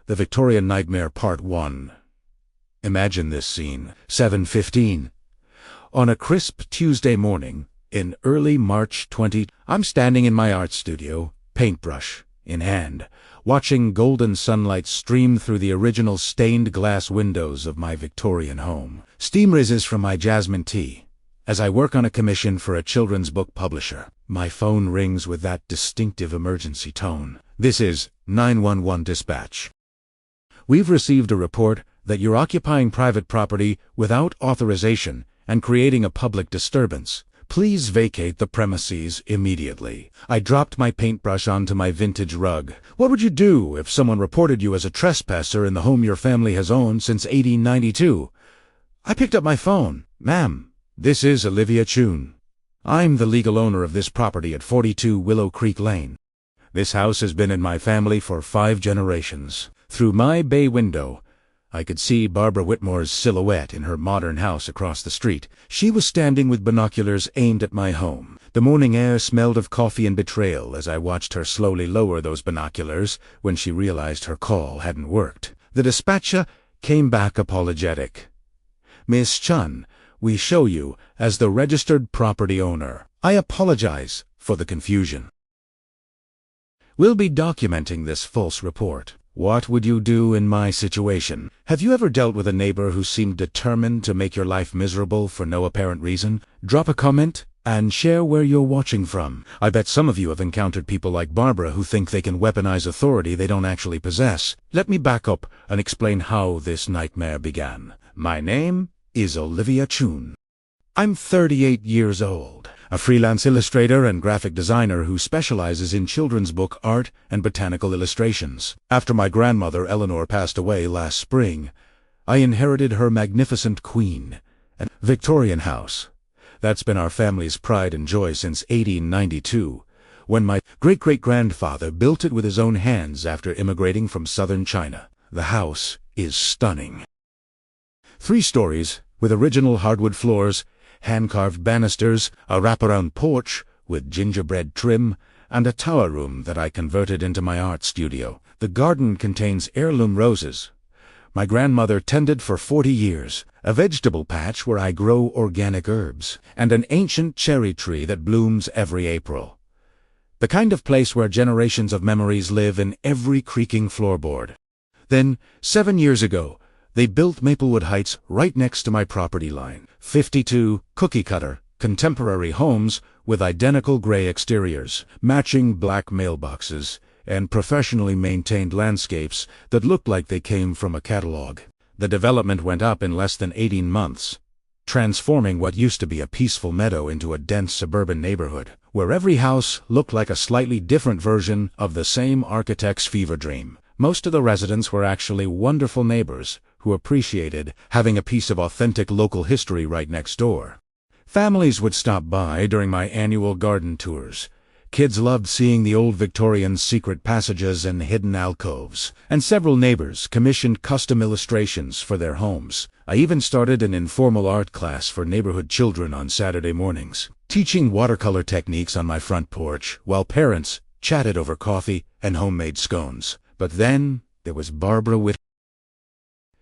The Victorian Nightmare Part 1. Imagine this scene, 7:15. On a crisp Tuesday morning, in early March 20, I'm standing in my art studio, paintbrush in hand, watching golden sunlight stream through the original stained glass windows of my Victorian home. Steam rises from my jasmine tea as I work on a commission for a children's book publisher. My phone rings with that distinctive emergency tone. This is 911 dispatch. We've received a report that you're occupying private property without authorization and creating a public disturbance. Please vacate the premises immediately. I dropped my paintbrush onto my vintage rug. What would you do if someone reported you as a trespasser in the home your family has owned since 1892? I picked up my phone. Ma'am, this is Olivia Chun. I'm the legal owner of this property at 42 Willow Creek Lane. This house has been in my family for 5 generations. Through my bay window, I could see Barbara Whitmore's silhouette in her modern house across the street. She was standing with binoculars aimed at my home. The morning air smelled of coffee and betrayal as I watched her slowly lower those binoculars when she realized her call hadn't worked. The dispatcher came back apologetic. Miss Chun, we show you as the registered property owner. I apologize for the confusion. We'll be documenting this false report. What would you do in my situation? Have you ever dealt with a neighbor who seemed determined to make your life miserable for no apparent reason? Drop a comment and share where you're watching from. I bet some of you have encountered people like Barbara who think they can weaponize authority they don't actually possess. Let me back up and explain how this nightmare began. My name is Olivia Chun. I'm 38 years old, a freelance illustrator and graphic designer who specializes in children's book art and botanical illustrations. After my grandmother Eleanor passed away last spring, I inherited her magnificent queen, a Victorian house. That's been our family's pride and joy since 1892, when my great-great-grandfather built it with his own hands after immigrating from southern China. The house is stunning. 3 stories with original hardwood floors, hand-carved banisters, a wraparound porch with gingerbread trim, and a tower room that I converted into my art studio. The garden contains heirloom roses my grandmother tended for 40 years, a vegetable patch where I grow organic herbs, and an ancient cherry tree that blooms every April. The kind of place where generations of memories live in every creaking floorboard. Then, 7 years ago, they built Maplewood Heights right next to my property line. 52 cookie-cutter, contemporary homes with identical gray exteriors, matching black mailboxes, and professionally maintained landscapes that looked like they came from a catalog. The development went up in less than 18 months, transforming what used to be a peaceful meadow into a dense suburban neighborhood, where every house looked like a slightly different version of the same architect's fever dream. Most of the residents were actually wonderful neighbors who appreciated having a piece of authentic local history right next door. Families would stop by during my annual garden tours. Kids loved seeing the old Victorian secret passages and hidden alcoves, and several neighbors commissioned custom illustrations for their homes. I even started an informal art class for neighborhood children on Saturday mornings, teaching watercolor techniques on my front porch while parents chatted over coffee and homemade scones. But then there was Barbara Whitmore,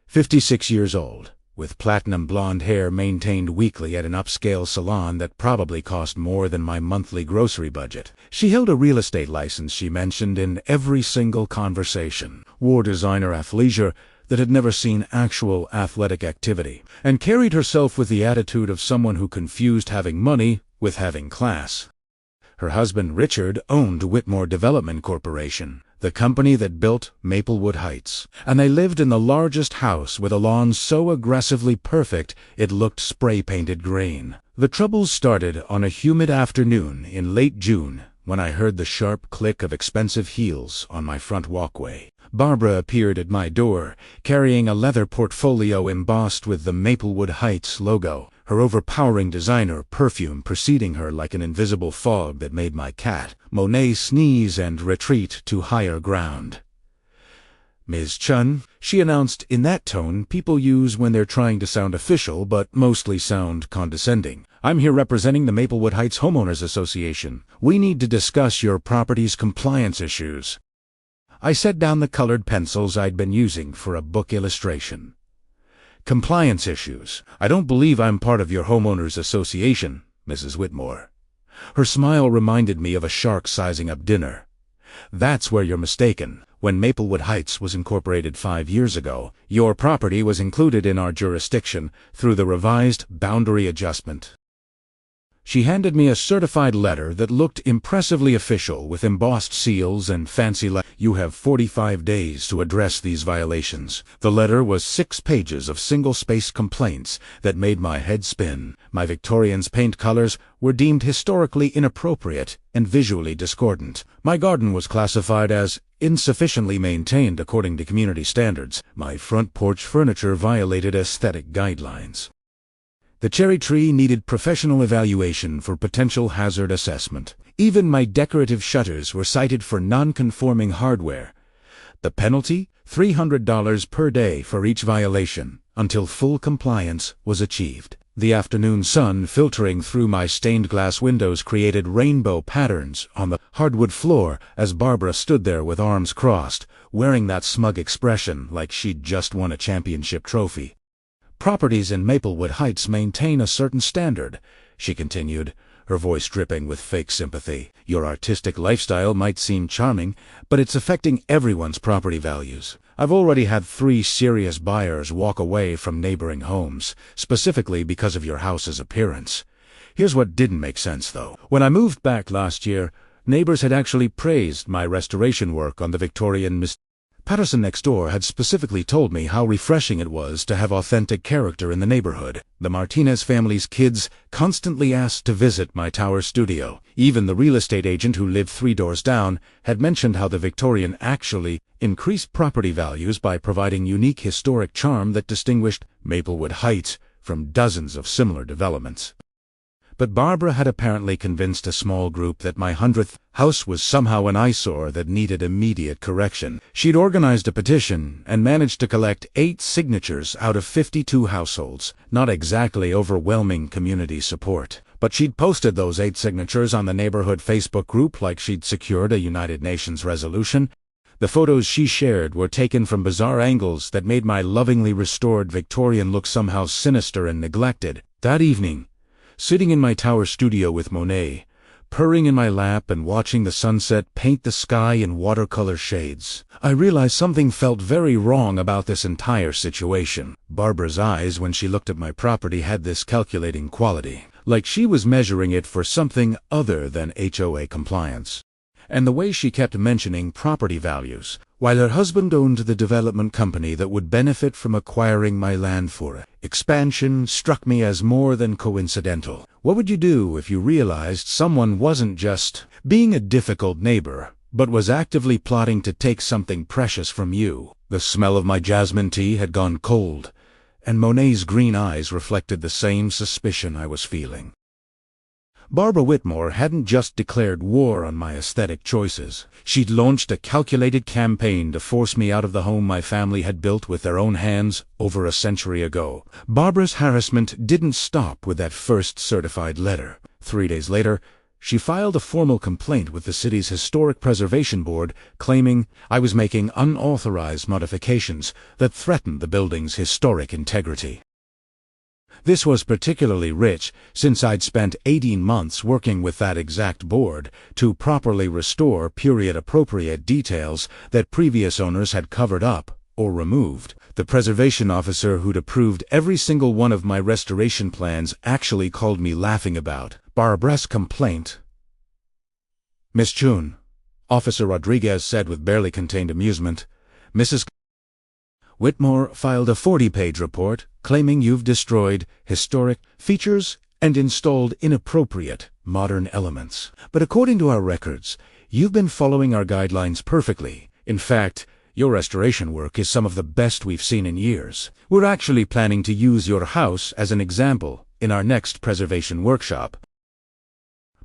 56 years old, with platinum blonde hair maintained weekly at an upscale salon that probably cost more than my monthly grocery budget. She held a real estate license she mentioned in every single conversation, wore designer athleisure that had never seen actual athletic activity, and carried herself with the attitude of someone who confused having money with having class. Her husband Richard owned Whitmore Development Corporation, the company that built Maplewood Heights, and they lived in the largest house with a lawn so aggressively perfect it looked spray-painted green. The troubles started on a humid afternoon in late June when I heard the sharp click of expensive heels on my front walkway. Barbara appeared at my door, carrying a leather portfolio embossed with the Maplewood Heights logo, her overpowering designer perfume preceding her like an invisible fog that made my cat, Monet, sneeze and retreat to higher ground. Ms. Chun, she announced in that tone people use when they're trying to sound official but mostly sound condescending. I'm here representing the Maplewood Heights Homeowners Association. We need to discuss your property's compliance issues. I set down the colored pencils I'd been using for a book illustration. Compliance issues. I don't believe I'm part of your homeowners association, Mrs. Whitmore. Her smile reminded me of a shark sizing up dinner. That's where you're mistaken. When Maplewood Heights was incorporated 5 years ago, your property was included in our jurisdiction through the revised boundary adjustment. She handed me a certified letter that looked impressively official with embossed seals and fancy You have 45 days to address these violations. The letter was 6 pages of single-space complaints that made my head spin. My Victorian's paint colors were deemed historically inappropriate and visually discordant. My garden was classified as insufficiently maintained according to community standards. My front porch furniture violated aesthetic guidelines. The cherry tree needed professional evaluation for potential hazard assessment. Even my decorative shutters were cited for non-conforming hardware. The penalty? $300 per day for each violation, until full compliance was achieved. The afternoon sun filtering through my stained glass windows created rainbow patterns on the hardwood floor as Barbara stood there with arms crossed, wearing that smug expression like she'd just won a championship trophy. Properties in Maplewood Heights maintain a certain standard, she continued, her voice dripping with fake sympathy. Your artistic lifestyle might seem charming, but it's affecting everyone's property values. I've already had 3 serious buyers walk away from neighboring homes, specifically because of your house's appearance. Here's what didn't make sense, though. When I moved back last year, neighbors had actually praised my restoration work on the Victorian Patterson next door had specifically told me how refreshing it was to have authentic character in the neighborhood. The Martinez family's kids constantly asked to visit my tower studio. Even the real estate agent who lived 3 doors down had mentioned how the Victorian actually increased property values by providing unique historic charm that distinguished Maplewood Heights from dozens of similar developments. But Barbara had apparently convinced a small group that my 100th house was somehow an eyesore that needed immediate correction. She'd organized a petition and managed to collect 8 signatures out of 52 households. Not exactly overwhelming community support. But she'd posted those 8 signatures on the neighborhood Facebook group like she'd secured a United Nations resolution. The photos she shared were taken from bizarre angles that made my lovingly restored Victorian look somehow sinister and neglected. That evening, sitting in my tower studio with Monet, purring in my lap and watching the sunset paint the sky in watercolor shades, I realized something felt very wrong about this entire situation. Barbara's eyes, when she looked at my property, had this calculating quality, like she was measuring it for something other than HOA compliance. And the way she kept mentioning property values, while her husband owned the development company that would benefit from acquiring my land for it. Expansion struck me as more than coincidental. What would you do if you realized someone wasn't just being a difficult neighbor, but was actively plotting to take something precious from you? The smell of my jasmine tea had gone cold, and Monet's green eyes reflected the same suspicion I was feeling. Barbara Whitmore hadn't just declared war on my aesthetic choices. She'd launched a calculated campaign to force me out of the home my family had built with their own hands over a century ago. Barbara's harassment didn't stop with that first certified letter. 3 days later, she filed a formal complaint with the city's Historic Preservation Board, claiming I was making unauthorized modifications that threatened the building's historic integrity. This was particularly rich since I'd spent 18 months working with that exact board to properly restore period-appropriate details that previous owners had covered up or removed. The preservation officer who'd approved every single one of my restoration plans actually called me laughing about Barbara's complaint. Miss Chun, Officer Rodriguez said with barely contained amusement, Mrs. Whitmore filed a 40-page report claiming you've destroyed historic features and installed inappropriate modern elements. But according to our records, you've been following our guidelines perfectly. In fact, your restoration work is some of the best we've seen in years. We're actually planning to use your house as an example in our next preservation workshop.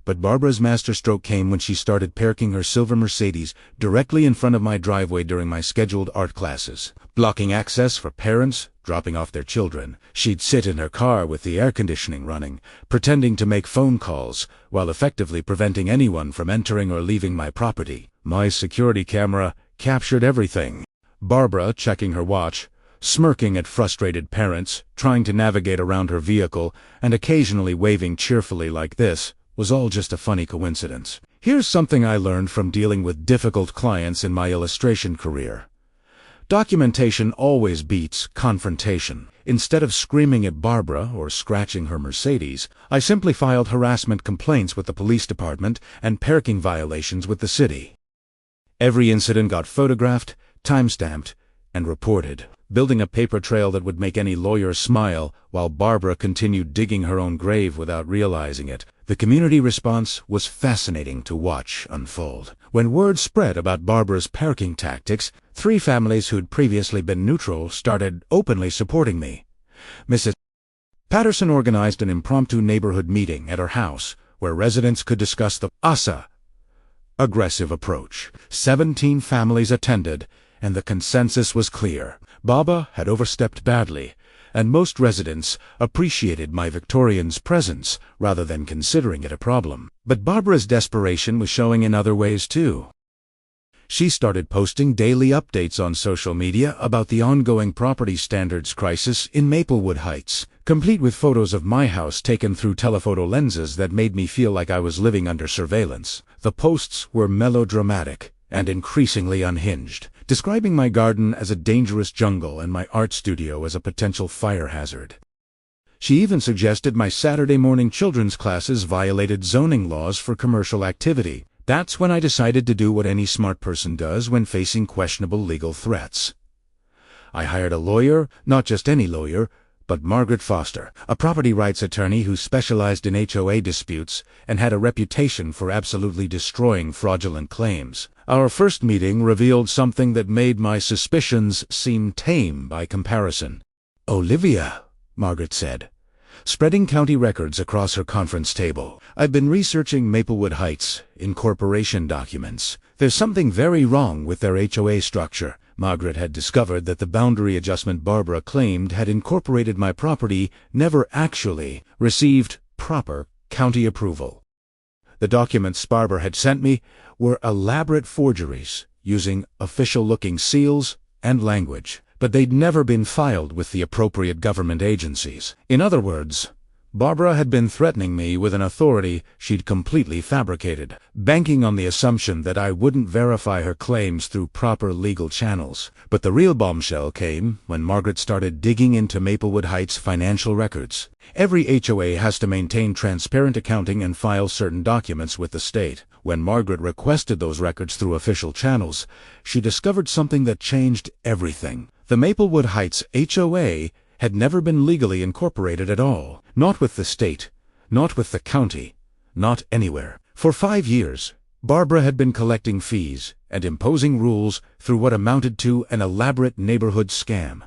But Barbara's masterstroke came when she started parking her silver Mercedes directly in front of my driveway during my scheduled art classes, blocking access for parents dropping off their children. She'd sit in her car with the air conditioning running, pretending to make phone calls, while effectively preventing anyone from entering or leaving my property. My security camera captured everything. Barbara, checking her watch, smirking at frustrated parents, trying to navigate around her vehicle, and occasionally waving cheerfully like this, was all just a funny coincidence. Here's something I learned from dealing with difficult clients in my illustration career. Documentation always beats confrontation. Instead of screaming at Barbara or scratching her Mercedes, I simply filed harassment complaints with the police department and parking violations with the city. Every incident got photographed, time-stamped, and reported, building a paper trail that would make any lawyer smile while Barbara continued digging her own grave without realizing it. The community response was fascinating to watch unfold. When word spread about Barbara's parking tactics, 3 families who'd previously been neutral started openly supporting me. Mrs. Patterson organized an impromptu neighborhood meeting at her house where residents could discuss the aggressive approach. 17 families attended, and the consensus was clear. Baba had overstepped badly, and most residents appreciated my Victorian's presence rather than considering it a problem. But Barbara's desperation was showing in other ways too. She started posting daily updates on social media about the ongoing property standards crisis in Maplewood Heights, complete with photos of my house taken through telephoto lenses that made me feel like I was living under surveillance. The posts were melodramatic and increasingly unhinged, describing my garden as a dangerous jungle and my art studio as a potential fire hazard. She even suggested my Saturday morning children's classes violated zoning laws for commercial activity. That's when I decided to do what any smart person does when facing questionable legal threats. I hired a lawyer, not just any lawyer, but Margaret Foster, a property rights attorney who specialized in HOA disputes and had a reputation for absolutely destroying fraudulent claims. Our first meeting revealed something that made my suspicions seem tame by comparison. "Olivia," Margaret said, spreading county records across her conference table. "I've been researching Maplewood Heights incorporation documents. There's something very wrong with their HOA structure." Margaret had discovered that the boundary adjustment Barbara claimed had incorporated my property never actually received proper county approval. The documents Barbara had sent me were elaborate forgeries using official-looking seals and language, but they'd never been filed with the appropriate government agencies. In other words, Barbara had been threatening me with an authority she'd completely fabricated, banking on the assumption that I wouldn't verify her claims through proper legal channels. But the real bombshell came when Margaret started digging into Maplewood Heights' financial records. Every HOA has to maintain transparent accounting and file certain documents with the state. When Margaret requested those records through official channels, she discovered something that changed everything. The Maplewood Heights HOA had never been legally incorporated at all. Not with the state, not with the county, not anywhere. For 5 years, Barbara had been collecting fees and imposing rules through what amounted to an elaborate neighborhood scam.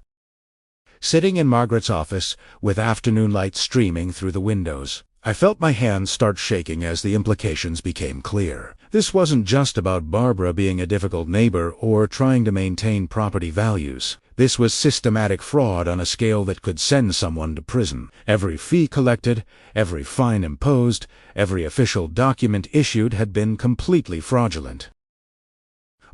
Sitting in Margaret's office, with afternoon light streaming through the windows, I felt my hands start shaking as the implications became clear. This wasn't just about Barbara being a difficult neighbor or trying to maintain property values. This was systematic fraud on a scale that could send someone to prison. Every fee collected, every fine imposed, every official document issued had been completely fraudulent.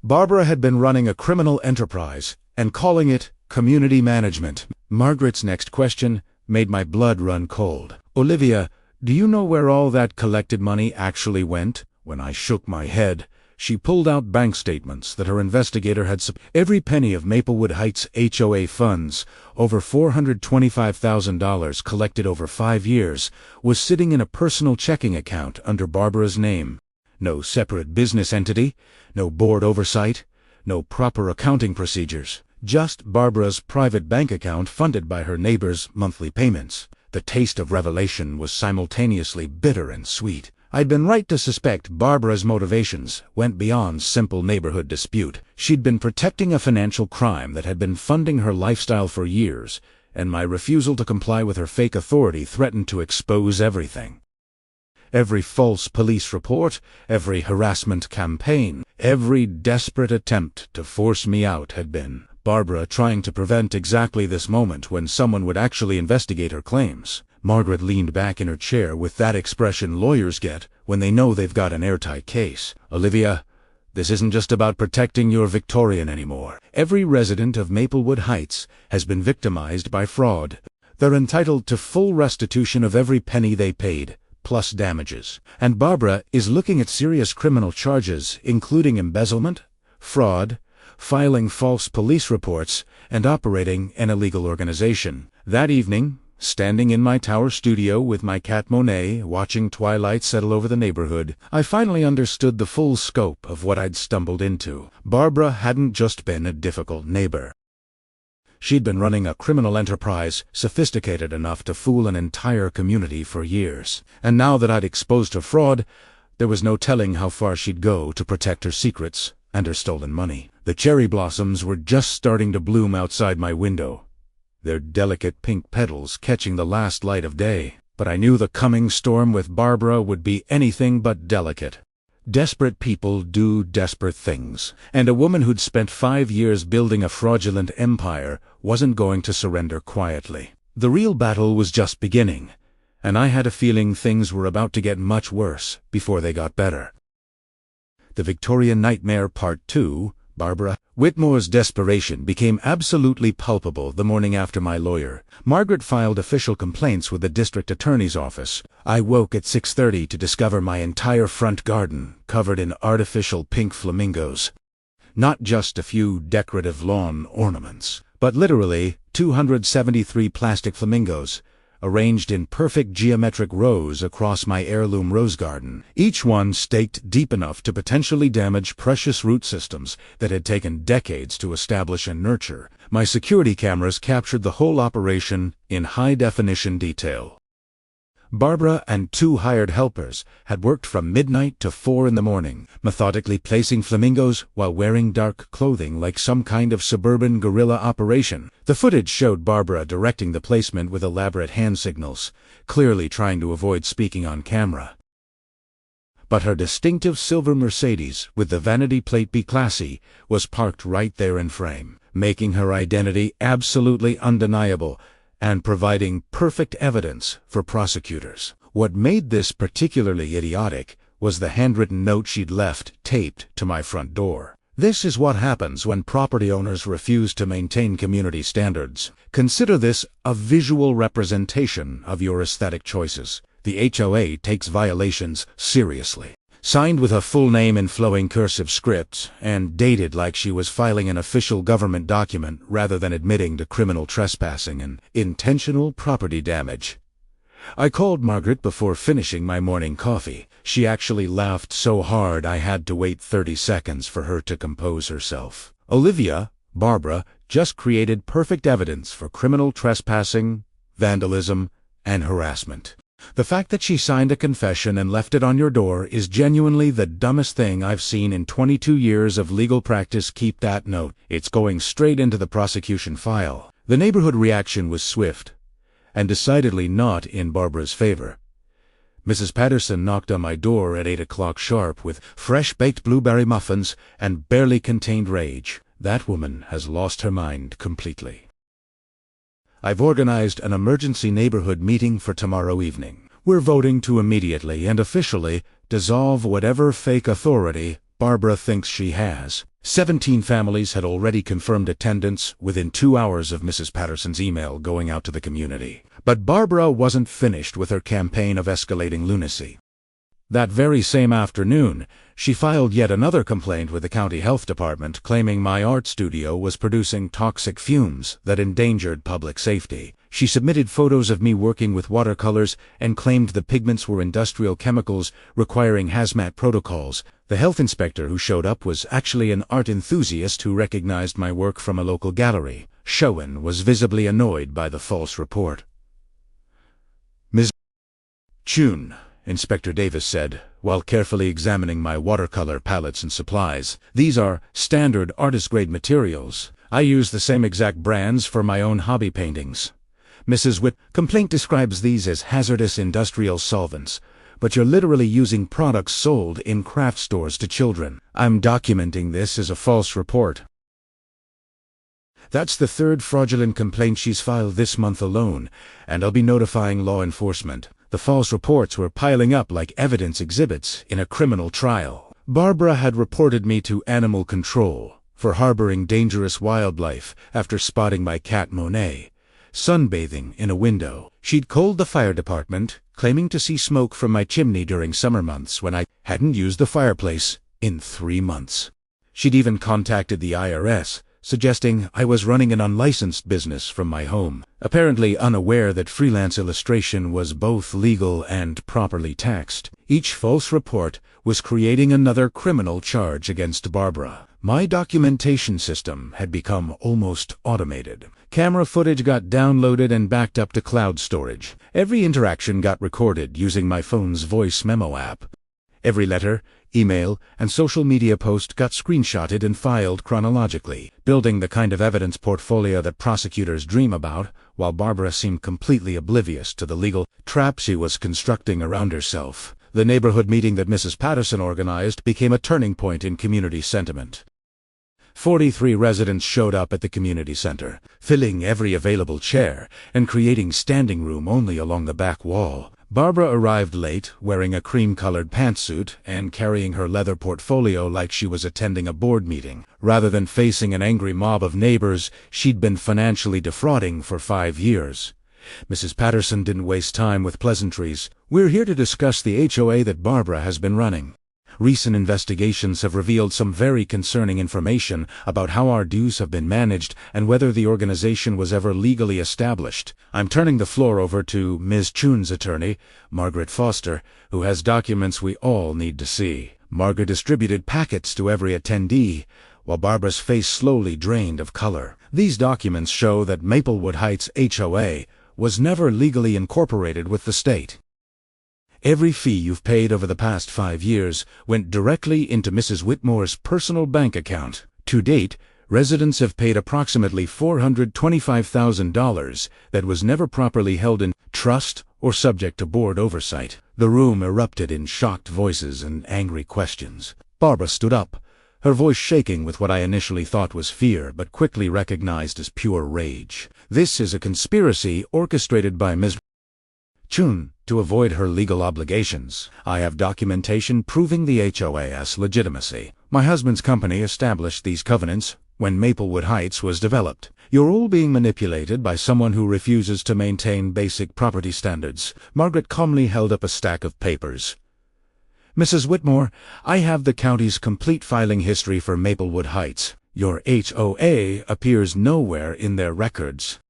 Barbara had been running a criminal enterprise and calling it community management. Margaret's next question made my blood run cold. "Olivia, do you know where all that collected money actually went?" When I shook my head, she pulled out bank statements that her investigator had every penny of Maplewood Heights HOA funds, over $425,000 collected over 5 years, was sitting in a personal checking account under Barbara's name. No separate business entity, no board oversight, no proper accounting procedures. Just Barbara's private bank account funded by her neighbors' monthly payments. The taste of revelation was simultaneously bitter and sweet. I'd been right to suspect Barbara's motivations went beyond simple neighborhood dispute. She'd been protecting a financial crime that had been funding her lifestyle for years, and my refusal to comply with her fake authority threatened to expose everything. Every false police report, every harassment campaign, every desperate attempt to force me out had been Barbara trying to prevent exactly this moment when someone would actually investigate her claims. Margaret leaned back in her chair with that expression lawyers get when they know they've got an airtight case. "Olivia, This isn't just about protecting your Victorian anymore. Every resident of Maplewood Heights has been victimized by fraud. They're entitled to full restitution of every penny they paid, plus damages. And Barbara is looking at serious criminal charges, including embezzlement, fraud, filing false police reports, and operating an illegal organization. That evening, standing in my tower studio with my cat Monet, watching twilight settle over the neighborhood, I finally understood the full scope of what I'd stumbled into. Barbara hadn't just been a difficult neighbor. She'd been running a criminal enterprise sophisticated enough to fool an entire community for years. And now that I'd exposed her fraud, there was no telling how far she'd go to protect her secrets and her stolen money. The cherry blossoms were just starting to bloom outside my window, their delicate pink petals catching the last light of day. But I knew the coming storm with Barbara would be anything but delicate. Desperate people do desperate things, and a woman who'd spent 5 years building a fraudulent empire wasn't going to surrender quietly. The real battle was just beginning, and I had a feeling things were about to get much worse before they got better. The Victorian Nightmare Part 2, Barbara. Whitmore's desperation became absolutely palpable the morning after my lawyer, Margaret, filed official complaints with the district attorney's office. I woke at 6:30 to discover my entire front garden covered in artificial pink flamingos. Not just a few decorative lawn ornaments, but literally 273 plastic flamingos, arranged in perfect geometric rows across my heirloom rose garden, each one staked deep enough to potentially damage precious root systems that had taken decades to establish and nurture. My security cameras captured the whole operation in high-definition detail. Barbara and 2 hired helpers had worked from midnight to 4 in the morning, methodically placing flamingos while wearing dark clothing like some kind of suburban guerrilla operation. The footage showed Barbara directing the placement with elaborate hand signals, clearly trying to avoid speaking on camera. But her distinctive silver Mercedes, with the vanity plate "Be Classy," was parked right there in frame, making her identity absolutely undeniable and providing perfect evidence for prosecutors. What made this particularly idiotic was the handwritten note she'd left taped to my front door. This is what happens when property owners refuse to maintain community standards. Consider this a visual representation of your aesthetic choices. The HOA takes violations seriously. Signed with her full name in flowing cursive script, and dated like she was filing an official government document rather than admitting to criminal trespassing and intentional property damage. I called Margaret before finishing my morning coffee. She actually laughed so hard I had to wait 30 seconds for her to compose herself. Olivia, Barbara, just created perfect evidence for criminal trespassing, vandalism, and harassment. The fact that she signed a confession and left it on your door is genuinely the dumbest thing I've seen in 22 years of legal practice. Keep that note. It's going straight into the prosecution file. The neighborhood reaction was swift, and decidedly not in Barbara's favor. Mrs. Patterson knocked on my door at 8 o'clock sharp with fresh-baked blueberry muffins and barely contained rage. That woman has lost her mind completely. I've organized an emergency neighborhood meeting for tomorrow evening. We're voting to immediately and officially dissolve whatever fake authority Barbara thinks she has. 17 families had already confirmed attendance within 2 hours of Mrs. Patterson's email going out to the community. But Barbara wasn't finished with her campaign of escalating lunacy. That very same afternoon, she filed yet another complaint with the county health department, claiming my art studio was producing toxic fumes that endangered public safety. She submitted photos of me working with watercolors and claimed the pigments were industrial chemicals requiring hazmat protocols. The health inspector who showed up was actually an art enthusiast who recognized my work from a local gallery. Schoen was visibly annoyed by the false report. "Ms. Chun," Inspector Davis said, while carefully examining my watercolor palettes and supplies, "these are standard artist-grade materials. I use the same exact brands for my own hobby paintings. Mrs. Witt, complaint describes these as hazardous industrial solvents, but you're literally using products sold in craft stores to children. I'm documenting this as a false report." That's the 3rd fraudulent complaint she's filed this month alone, and I'll be notifying law enforcement. The false reports were piling up like evidence exhibits in a criminal trial. Barbara had reported me to animal control for harboring dangerous wildlife after spotting my cat Monet sunbathing in a window. She'd called the fire department, claiming to see smoke from my chimney during summer months when I hadn't used the fireplace in 3 months. She'd even contacted the IRS, suggesting I was running an unlicensed business from my home, apparently unaware that freelance illustration was both legal and properly taxed. Each false report was creating another criminal charge against Barbara. My documentation system had become almost automated. Camera footage got downloaded and backed up to cloud storage. Every interaction got recorded using my phone's voice memo app. Every letter, email, and social media post got screenshotted and filed chronologically, building the kind of evidence portfolio that prosecutors dream about, while Barbara seemed completely oblivious to the legal trap she was constructing around herself. The neighborhood meeting that Mrs. Patterson organized became a turning point in community sentiment. 43 residents showed up at the community center, filling every available chair and creating standing room only along the back wall. Barbara arrived late, wearing a cream-colored pantsuit and carrying her leather portfolio like she was attending a board meeting. Rather than facing an angry mob of neighbors she'd been financially defrauding for 5 years. Mrs. Patterson didn't waste time with pleasantries. "We're here to discuss the HOA that Barbara has been running. Recent investigations have revealed some very concerning information about how our dues have been managed and whether the organization was ever legally established. I'm turning the floor over to Ms. Chun's attorney, Margaret Foster, who has documents we all need to see." Margaret distributed packets to every attendee, while Barbara's face slowly drained of color. "These documents show that Maplewood Heights HOA was never legally incorporated with the state. Every fee you've paid over the past 5 years went directly into Mrs. Whitmore's personal bank account. To date, residents have paid approximately $425,000 that was never properly held in trust or subject to board oversight." The room erupted in shocked voices and angry questions. Barbara stood up, her voice shaking with what I initially thought was fear but quickly recognized as pure rage. "This is a conspiracy orchestrated by Ms. Chun to avoid her legal obligations. I have documentation proving the HOA's legitimacy. My husband's company established these covenants when Maplewood Heights was developed. You're all being manipulated by someone who refuses to maintain basic property standards." Margaret calmly held up a stack of papers. "Mrs. Whitmore, I have the county's complete filing history for Maplewood Heights. Your HOA appears nowhere in their records.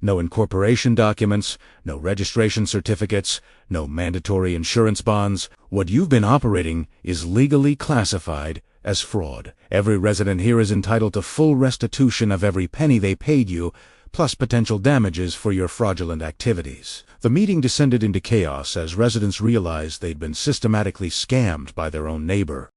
No incorporation documents, no registration certificates, no mandatory insurance bonds. What you've been operating is legally classified as fraud. Every resident here is entitled to full restitution of every penny they paid you, plus potential damages for your fraudulent activities." The meeting descended into chaos as residents realized they'd been systematically scammed by their own neighbor.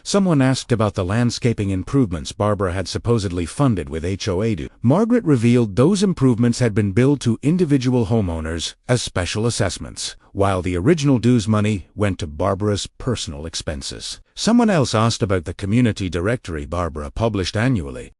Someone asked about the landscaping improvements Barbara had supposedly funded with HOA dues. Margaret revealed those improvements had been billed to individual homeowners as special assessments, while the original dues money went to Barbara's personal expenses. Someone else asked about the community directory Barbara published annually.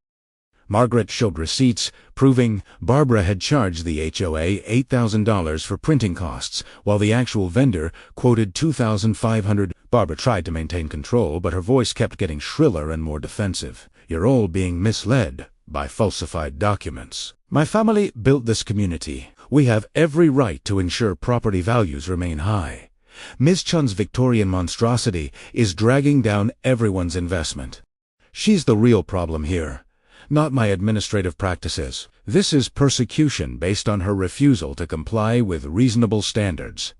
Margaret showed receipts proving Barbara had charged the HOA $8,000 for printing costs, while the actual vendor quoted $2,500. Barbara tried to maintain control, but her voice kept getting shriller and more defensive. "You're all being misled by falsified documents. My family built this community. We have every right to ensure property values remain high. Ms. Chun's Victorian monstrosity is dragging down everyone's investment. She's the real problem here, not my administrative practices. This is persecution based on her refusal to comply with reasonable standards."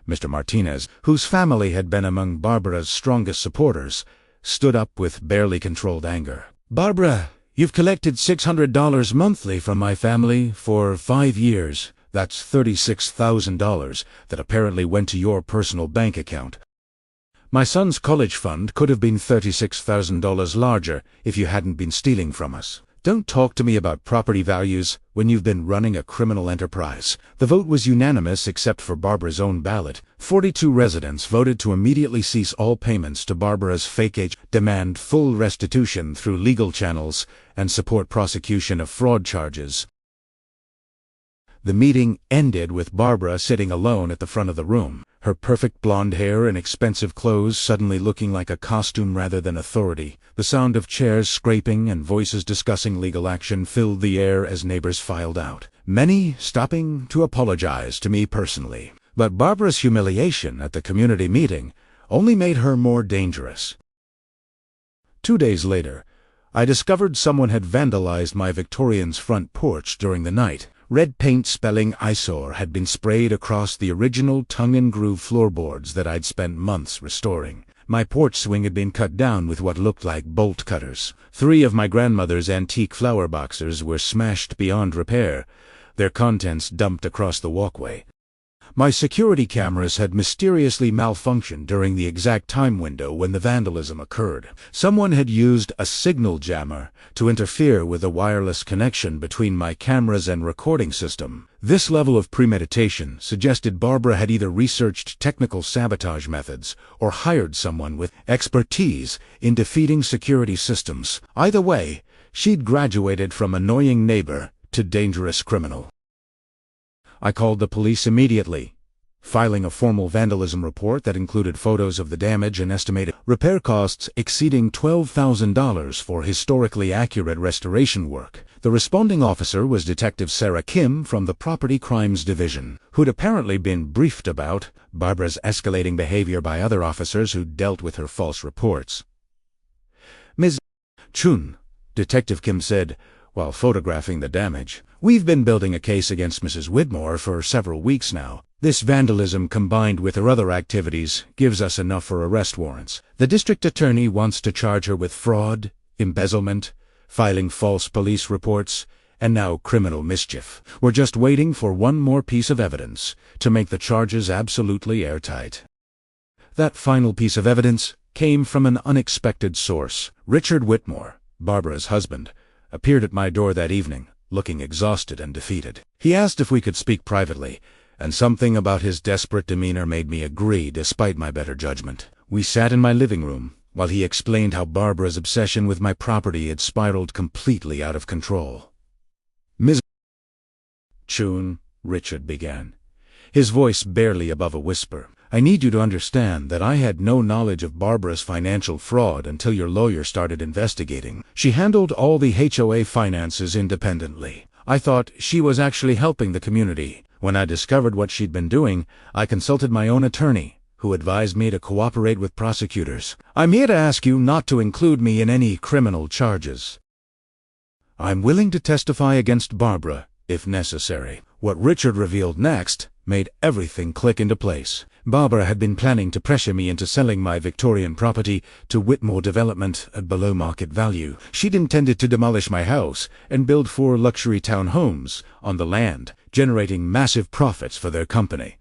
Mr. Martinez, whose family had been among Barbara's strongest supporters, stood up with barely controlled anger. "Barbara, you've collected $600 monthly from my family for 5 years. That's $36,000 that apparently went to your personal bank account. My son's college fund could have been $36,000 larger if you hadn't been stealing from us. Don't talk to me about property values when you've been running a criminal enterprise." The vote was unanimous except for Barbara's own ballot. 42 residents voted to immediately cease all payments to Barbara's fake age, demand full restitution through legal channels, and support prosecution of fraud charges. The meeting ended with Barbara sitting alone at the front of the room, her perfect blonde hair and expensive clothes suddenly looking like a costume rather than authority. The sound of chairs scraping and voices discussing legal action filled the air as neighbors filed out, many stopping to apologize to me personally. But Barbara's humiliation at the community meeting only made her more dangerous. 2 days later, I discovered someone had vandalized my Victorian's front porch during the night. Red paint spelling eyesore had been sprayed across the original tongue-and-groove floorboards that I'd spent months restoring. My porch swing had been cut down with what looked like bolt cutters. 3 of my grandmother's antique flower boxes were smashed beyond repair, their contents dumped across the walkway. My security cameras had mysteriously malfunctioned during the exact time window when the vandalism occurred. Someone had used a signal jammer to interfere with the wireless connection between my cameras and recording system. This level of premeditation suggested Barbara had either researched technical sabotage methods or hired someone with expertise in defeating security systems. Either way, she'd graduated from annoying neighbor to dangerous criminal. I called the police immediately, filing a formal vandalism report that included photos of the damage and estimated repair costs exceeding $12,000 for historically accurate restoration work. The responding officer was Detective Sarah Kim from the Property Crimes Division, who'd apparently been briefed about Barbara's escalating behavior by other officers who dealt with her false reports. "Ms. Chun," Detective Kim said, while photographing the damage, "we've been building a case against Mrs. Whitmore for several weeks now. This vandalism, combined with her other activities, gives us enough for arrest warrants. The district attorney wants to charge her with fraud, embezzlement, filing false police reports, and now criminal mischief. We're just waiting for one more piece of evidence to make the charges absolutely airtight." That final piece of evidence came from an unexpected source. Richard Whitmore, Barbara's husband, appeared at my door that evening, looking exhausted and defeated. He asked if we could speak privately, and something about his desperate demeanor made me agree despite my better judgment. We sat in my living room while he explained how Barbara's obsession with my property had spiraled completely out of control. "Ms. Chun," Richard began, his voice barely above a whisper, "I need you to understand that I had no knowledge of Barbara's financial fraud until your lawyer started investigating. She handled all the HOA finances independently. I thought she was actually helping the community. When I discovered what she'd been doing, I consulted my own attorney, who advised me to cooperate with prosecutors. I'm here to ask you not to include me in any criminal charges. I'm willing to testify against Barbara, if necessary." What Richard revealed next made everything click into place. Barbara had been planning to pressure me into selling my Victorian property to Whitmore Development at below market value. She'd intended to demolish my house and build 4 luxury townhomes on the land, generating massive profits for their company.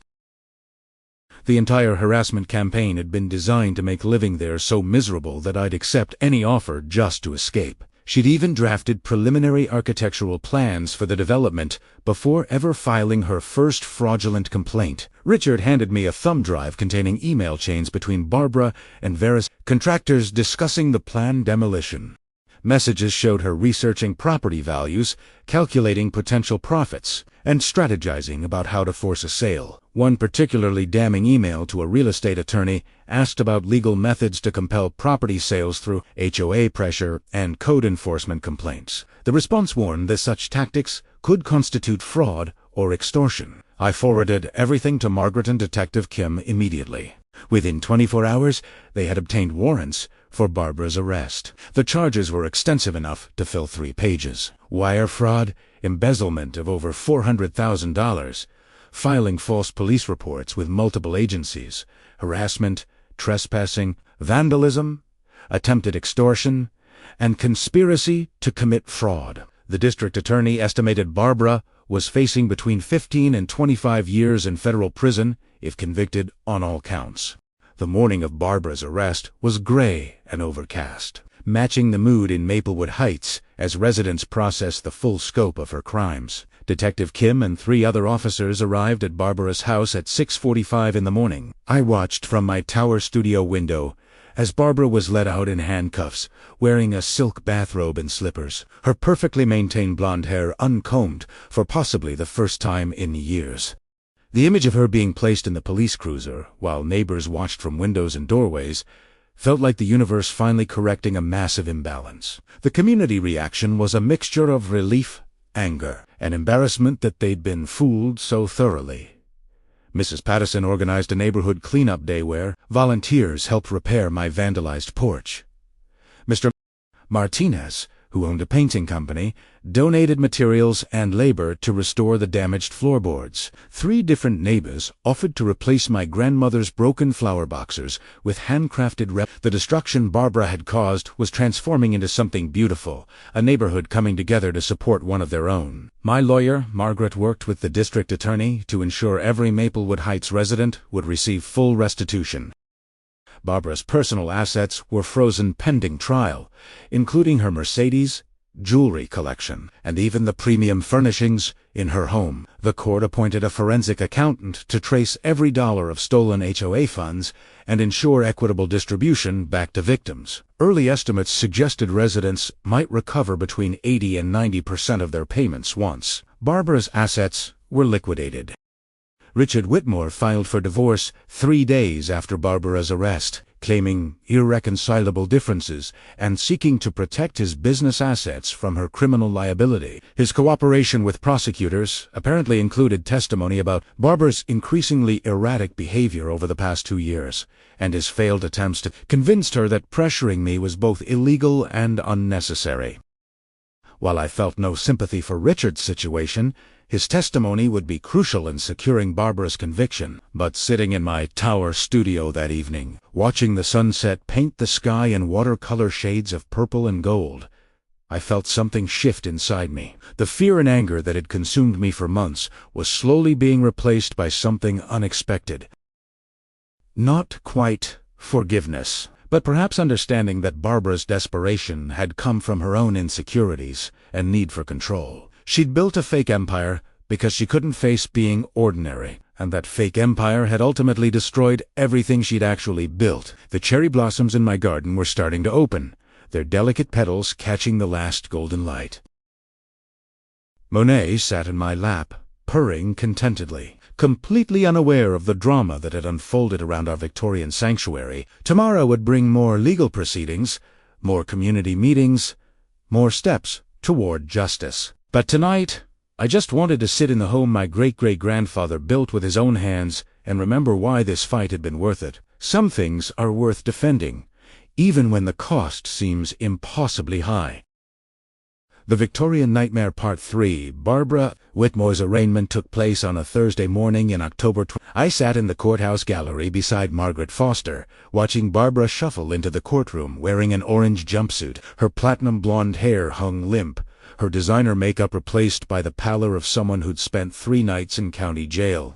The entire harassment campaign had been designed to make living there so miserable that I'd accept any offer just to escape. She'd even drafted preliminary architectural plans for the development before ever filing her first fraudulent complaint. Richard handed me a thumb drive containing email chains between Barbara and various contractors discussing the planned demolition. Messages showed her researching property values, calculating potential profits, and strategizing about how to force a sale. One particularly damning email to a real estate attorney asked about legal methods to compel property sales through HOA pressure and code enforcement complaints. The response warned that such tactics could constitute fraud or extortion. I forwarded everything to Margaret and Detective Kim immediately. Within 24 hours, they had obtained warrants for Barbara's arrest. The charges were extensive enough to fill 3 pages. Wire fraud, embezzlement of over $400,000, filing false police reports with multiple agencies, harassment, trespassing, vandalism, attempted extortion, and conspiracy to commit fraud. The district attorney estimated Barbara was facing between 15 and 25 years in federal prison if convicted on all counts. The morning of Barbara's arrest was gray and overcast, matching the mood in Maplewood Heights as residents processed the full scope of her crimes. Detective Kim and 3 other officers arrived at Barbara's house at 6:45 in the morning. I watched from my tower studio window as Barbara was led out in handcuffs, wearing a silk bathrobe and slippers, her perfectly maintained blonde hair uncombed for possibly the first time in years. The image of her being placed in the police cruiser, while neighbors watched from windows and doorways, felt like the universe finally correcting a massive imbalance. The community reaction was a mixture of relief, anger, and embarrassment that they'd been fooled so thoroughly. Mrs. Patterson organized a neighborhood cleanup day where volunteers helped repair my vandalized porch. Mr. Martinez, who owned a painting company, donated materials and labor to restore the damaged floorboards. 3 different neighbors offered to replace my grandmother's broken flower boxers with handcrafted The destruction Barbara had caused was transforming into something beautiful, a neighborhood coming together to support one of their own. My lawyer, Margaret, worked with the district attorney to ensure every Maplewood Heights resident would receive full restitution. Barbara's personal assets were frozen pending trial, including her Mercedes, jewelry collection, and even the premium furnishings in her home. The court appointed a forensic accountant to trace every dollar of stolen HOA funds and ensure equitable distribution back to victims. Early estimates suggested residents might recover between 80% and 90% of their payments once Barbara's assets were liquidated. Richard Whitmore filed for divorce 3 days after Barbara's arrest, claiming irreconcilable differences and seeking to protect his business assets from her criminal liability. His cooperation with prosecutors apparently included testimony about Barbara's increasingly erratic behavior over the past 2 years, and his failed attempts to convince her that pressuring me was both illegal and unnecessary. While I felt no sympathy for Richard's situation, his testimony would be crucial in securing Barbara's conviction. But sitting in my tower studio that evening, watching the sunset paint the sky in watercolor shades of purple and gold, I felt something shift inside me. The fear and anger that had consumed me for months was slowly being replaced by something unexpected. Not quite forgiveness, but perhaps understanding that Barbara's desperation had come from her own insecurities and need for control. She'd built a fake empire because she couldn't face being ordinary, and that fake empire had ultimately destroyed everything she'd actually built. The cherry blossoms in my garden were starting to open, their delicate petals catching the last golden light. Monet sat in my lap, purring contentedly, completely unaware of the drama that had unfolded around our Victorian sanctuary. Tomorrow would bring more legal proceedings, more community meetings, more steps toward justice. But tonight, I just wanted to sit in the home my great-great-grandfather built with his own hands and remember why this fight had been worth it. Some things are worth defending, even when the cost seems impossibly high. The Victorian Nightmare Part 3. Barbara Whitmore's arraignment took place on a Thursday morning in October. I sat in the courthouse gallery beside Margaret Foster, watching Barbara shuffle into the courtroom wearing an orange jumpsuit. Her platinum blonde hair hung limp, her designer makeup replaced by the pallor of someone who'd spent 3 nights in county jail.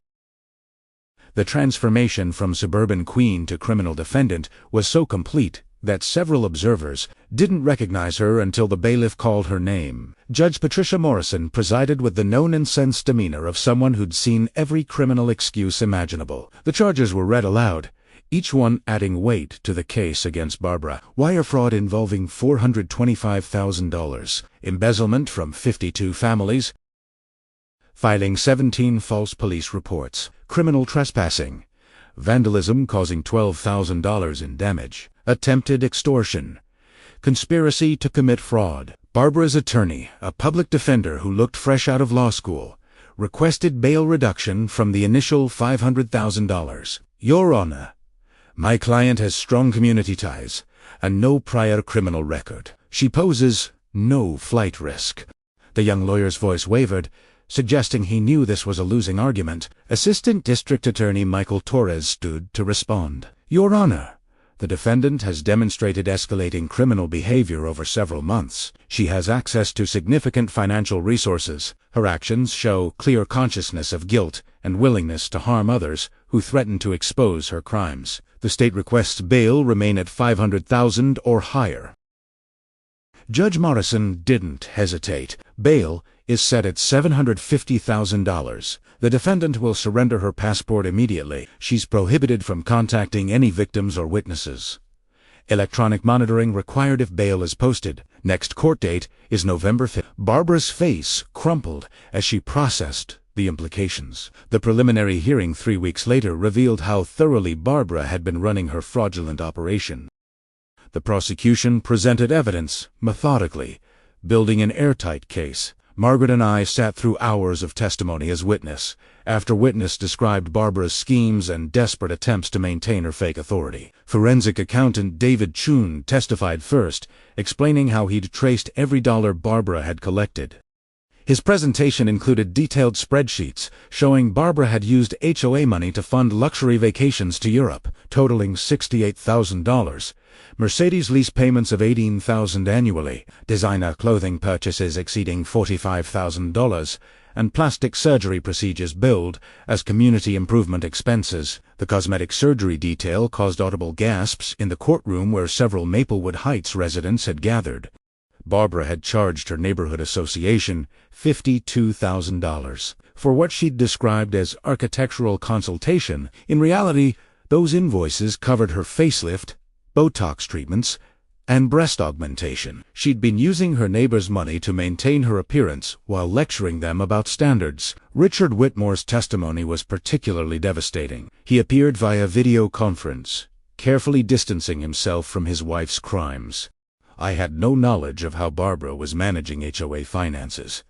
The transformation from suburban queen to criminal defendant was so complete that several observers didn't recognize her until the bailiff called her name. Judge Patricia Morrison presided with the known incensed demeanor of someone who'd seen every criminal excuse imaginable. The charges were read aloud, each one adding weight to the case against Barbara. Wire fraud involving $425,000, embezzlement from 52 families, filing 17 false police reports, criminal trespassing, vandalism causing $12,000 in damage, attempted extortion, conspiracy to commit fraud. Barbara's attorney, a public defender who looked fresh out of law school, requested bail reduction from the initial $500,000. Your Honor, my client has strong community ties and no prior criminal record. She poses no flight risk. The young lawyer's voice wavered, suggesting he knew this was a losing argument. Assistant District Attorney Michael Torres stood to respond. Your Honor, the defendant has demonstrated escalating criminal behavior over several months. She has access to significant financial resources. Her actions show clear consciousness of guilt and willingness to harm others who threaten to expose her crimes. The state requests bail remain at $500,000 or higher. Judge Morrison didn't hesitate. Bail is set at $750,000. The defendant will surrender her passport immediately. She's prohibited from contacting any victims or witnesses. Electronic monitoring required if bail is posted. Next court date is November 5th. Barbara's face crumpled as she processed The implications. The preliminary hearing 3 weeks later revealed how thoroughly Barbara had been running her fraudulent operation. The prosecution presented evidence, methodically, building an airtight case. Margaret and I sat through hours of testimony as witness. After witness described Barbara's schemes and desperate attempts to maintain her fake authority. Forensic accountant David Chun testified first, explaining how he'd traced every dollar Barbara had collected. His presentation included detailed spreadsheets showing Barbara had used HOA money to fund luxury vacations to Europe, totaling $68,000, Mercedes lease payments of $18,000 annually, designer clothing purchases exceeding $45,000, and plastic surgery procedures billed as community improvement expenses. The cosmetic surgery detail caused audible gasps in the courtroom where several Maplewood Heights residents had gathered. Barbara had charged her neighborhood association $52,000 for what she'd described as architectural consultation. In reality, those invoices covered her facelift, Botox treatments, and breast augmentation. She'd been using her neighbors' money to maintain her appearance while lecturing them about standards. Richard Whitmore's testimony was particularly devastating. He appeared via video conference, carefully distancing himself from his wife's crimes. I had no knowledge of how Barbara was managing HOA finances.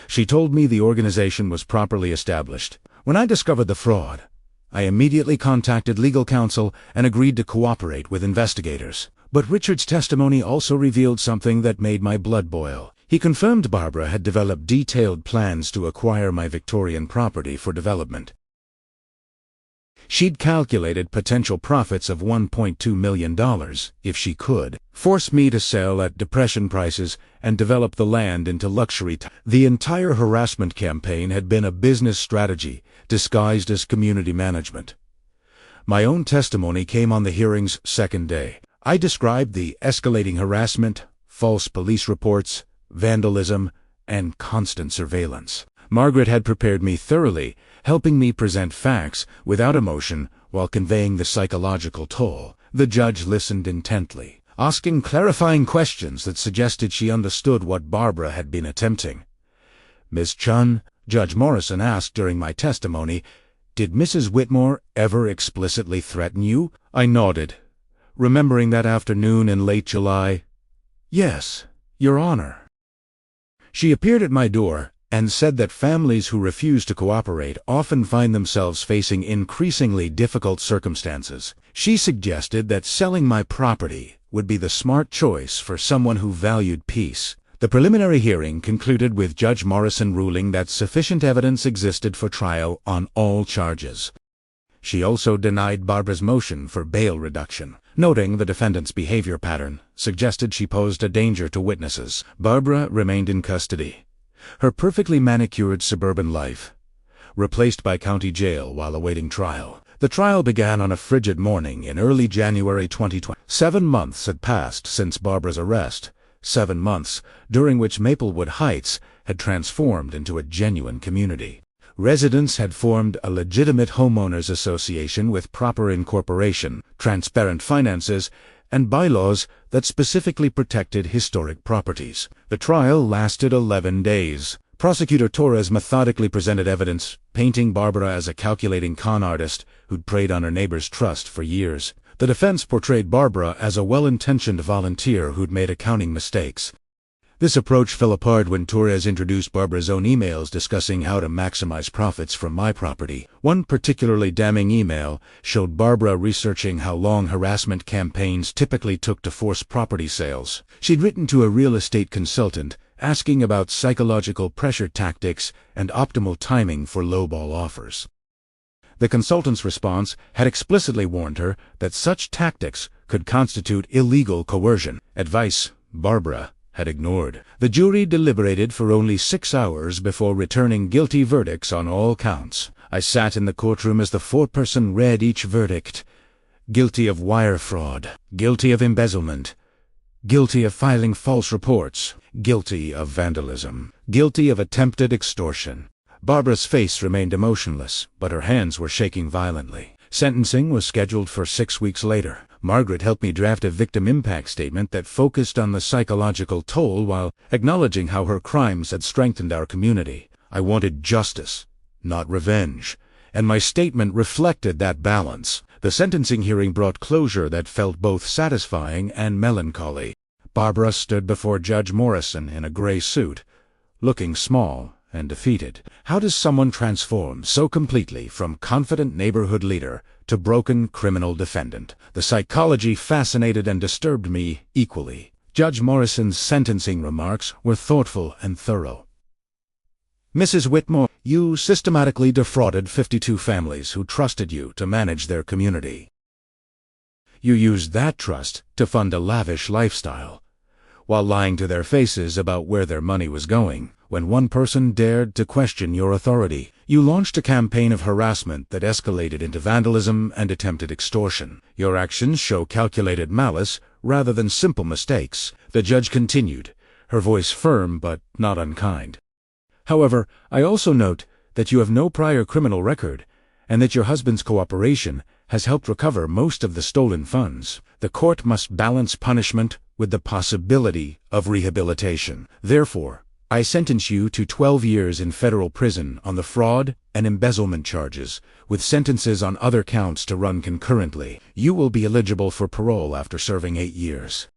She told me the organization was properly established. When I discovered the fraud, I immediately contacted legal counsel and agreed to cooperate with investigators. But Richard's testimony also revealed something that made my blood boil. He confirmed Barbara had developed detailed plans to acquire my Victorian property for development. She'd calculated potential profits of $1.2 million if she could force me to sell at depression prices and develop the land into luxury. The entire harassment campaign had been a business strategy disguised as community management. My own testimony came on the hearing's second day. I described the escalating harassment, false police reports, vandalism, and constant surveillance. Margaret had prepared me thoroughly, helping me present facts without emotion while conveying the psychological toll. The judge listened intently, asking clarifying questions that suggested she understood what Barbara had been attempting. "Ms. Chun," Judge Morrison asked during my testimony, "did Mrs. Whitmore ever explicitly threaten you?" I nodded, remembering that afternoon in late July. "Yes, Your Honor." She appeared at my door and said that families who refuse to cooperate often find themselves facing increasingly difficult circumstances. She suggested that selling my property would be the smart choice for someone who valued peace. The preliminary hearing concluded with Judge Morrison ruling that sufficient evidence existed for trial on all charges. She also denied Barbara's motion for bail reduction, noting the defendant's behavior pattern suggested she posed a danger to witnesses. Barbara remained in custody, her perfectly manicured suburban life replaced by county jail while awaiting trial. The trial began on a frigid morning in early January 2020. 7 months had passed since Barbara's arrest, 7 months during which Maplewood Heights had transformed into a genuine community. Residents had formed a legitimate homeowners association with proper incorporation, transparent finances, and bylaws that specifically protected historic properties. The trial lasted 11 days. Prosecutor Torres methodically presented evidence, painting Barbara as a calculating con artist who'd preyed on her neighbor's trust for years. The defense portrayed Barbara as a well-intentioned volunteer who'd made accounting mistakes. This approach fell apart when Torres introduced Barbara's own emails discussing how to maximize profits from my property. One particularly damning email showed Barbara researching how long harassment campaigns typically took to force property sales. She'd written to a real estate consultant asking about psychological pressure tactics and optimal timing for lowball offers. The consultant's response had explicitly warned her that such tactics could constitute illegal coercion, advice Barbara had ignored. The jury deliberated for only 6 hours before returning guilty verdicts on all counts. I sat in the courtroom as the foreperson read each verdict. Guilty of wire fraud, guilty of embezzlement, guilty of filing false reports, guilty of vandalism, guilty of attempted extortion. Barbara's face remained emotionless, but her hands were shaking violently. Sentencing was scheduled for 6 weeks later. Margaret helped me draft a victim impact statement that focused on the psychological toll while acknowledging how her crimes had strengthened our community. I wanted justice, not revenge, and my statement reflected that balance. The sentencing hearing brought closure that felt both satisfying and melancholy. Barbara stood before Judge Morrison in a gray suit, looking small and defeated. How does someone transform so completely from confident neighborhood leader to broken criminal defendant? The psychology fascinated and disturbed me equally. Judge Morrison's sentencing remarks were thoughtful and thorough. Mrs. Whitmore, you systematically defrauded 52 families who trusted you to manage their community. You used that trust to fund a lavish lifestyle, while lying to their faces about where their money was going. When one person dared to question your authority, you launched a campaign of harassment that escalated into vandalism and attempted extortion. Your actions show calculated malice rather than simple mistakes. The judge continued, her voice firm but not unkind. However, I also note that you have no prior criminal record and that your husband's cooperation has helped recover most of the stolen funds. The court must balance punishment with the possibility of rehabilitation. Therefore, I sentence you to 12 years in federal prison on the fraud and embezzlement charges, with sentences on other counts to run concurrently. You will be eligible for parole after serving 8 years.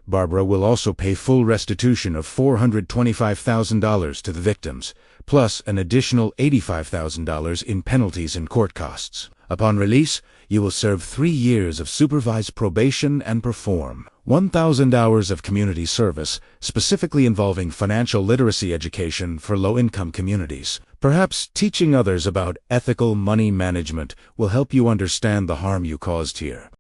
Barbara will also pay full restitution of $425,000 to the victims, plus an additional $85,000 in penalties and court costs. Upon release, you will serve 3 years of supervised probation and perform 1,000 hours of community service, specifically involving financial literacy education for low-income communities. Perhaps teaching others about ethical money management will help you understand the harm you caused here.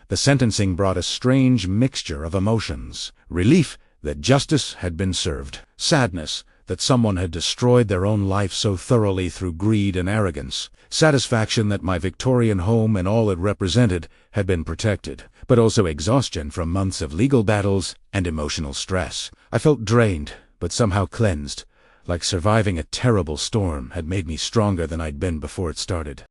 The sentencing brought a strange mixture of emotions. Relief that justice had been served. Sadness that someone had destroyed their own life so thoroughly through greed and arrogance. Satisfaction that my Victorian home and all it represented had been protected. But also exhaustion from months of legal battles and emotional stress. I felt drained, but somehow cleansed, like surviving a terrible storm had made me stronger than I'd been before it started.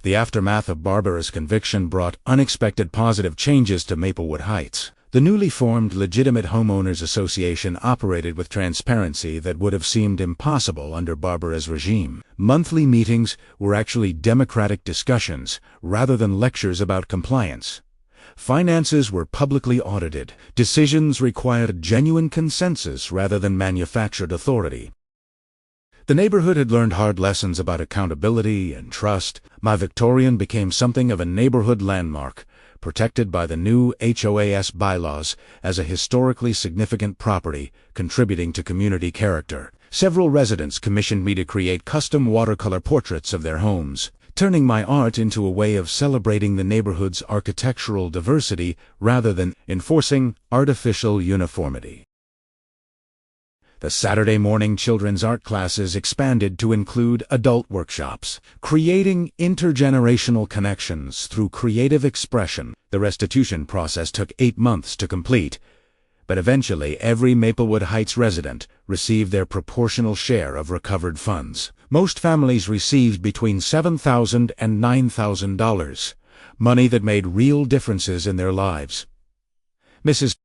The aftermath of Barbara's conviction brought unexpected positive changes to Maplewood Heights. The newly formed Legitimate Homeowners Association operated with transparency that would have seemed impossible under Barbara's regime. Monthly meetings were actually democratic discussions rather than lectures about compliance. Finances were publicly audited. Decisions required genuine consensus rather than manufactured authority. The neighborhood had learned hard lessons about accountability and trust. My Victorian became something of a neighborhood landmark, protected by the new HOAS bylaws as a historically significant property, contributing to community character. Several residents commissioned me to create custom watercolor portraits of their homes, turning my art into a way of celebrating the neighborhood's architectural diversity rather than enforcing artificial uniformity. The Saturday morning children's art classes expanded to include adult workshops, creating intergenerational connections through creative expression. The restitution process took 8 months to complete, but eventually every Maplewood Heights resident received their proportional share of recovered funds. Most families received between $7,000 and $9,000, money that made real differences in their lives. Mrs.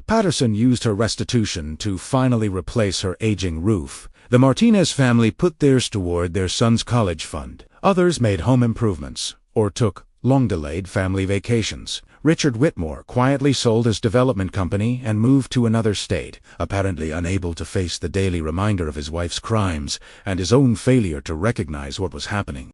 Patterson used her restitution to finally replace her aging roof. The Martinez family put theirs toward their son's college fund. Others made home improvements or took long-delayed family vacations. Richard Whitmore quietly sold his development company and moved to another state, apparently unable to face the daily reminder of his wife's crimes and his own failure to recognize what was happening.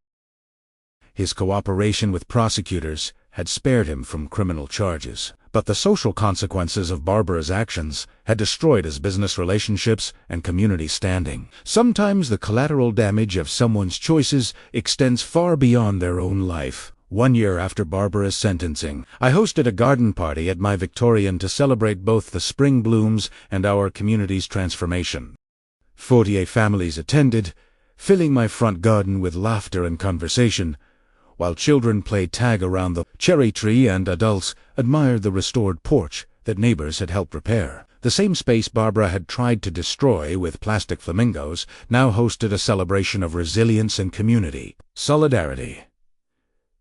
His cooperation with prosecutors had spared him from criminal charges, but the social consequences of Barbara's actions had destroyed his business relationships and community standing. Sometimes the collateral damage of someone's choices extends far beyond their own life. 1 year after Barbara's sentencing, I hosted a garden party at my Victorian to celebrate both the spring blooms and our community's transformation. 48 families attended, filling my front garden with laughter and conversation, while children played tag around the cherry tree and adults admired the restored porch that neighbors had helped repair. The same space Barbara had tried to destroy with plastic flamingos now hosted a celebration of resilience and community. Solidarity.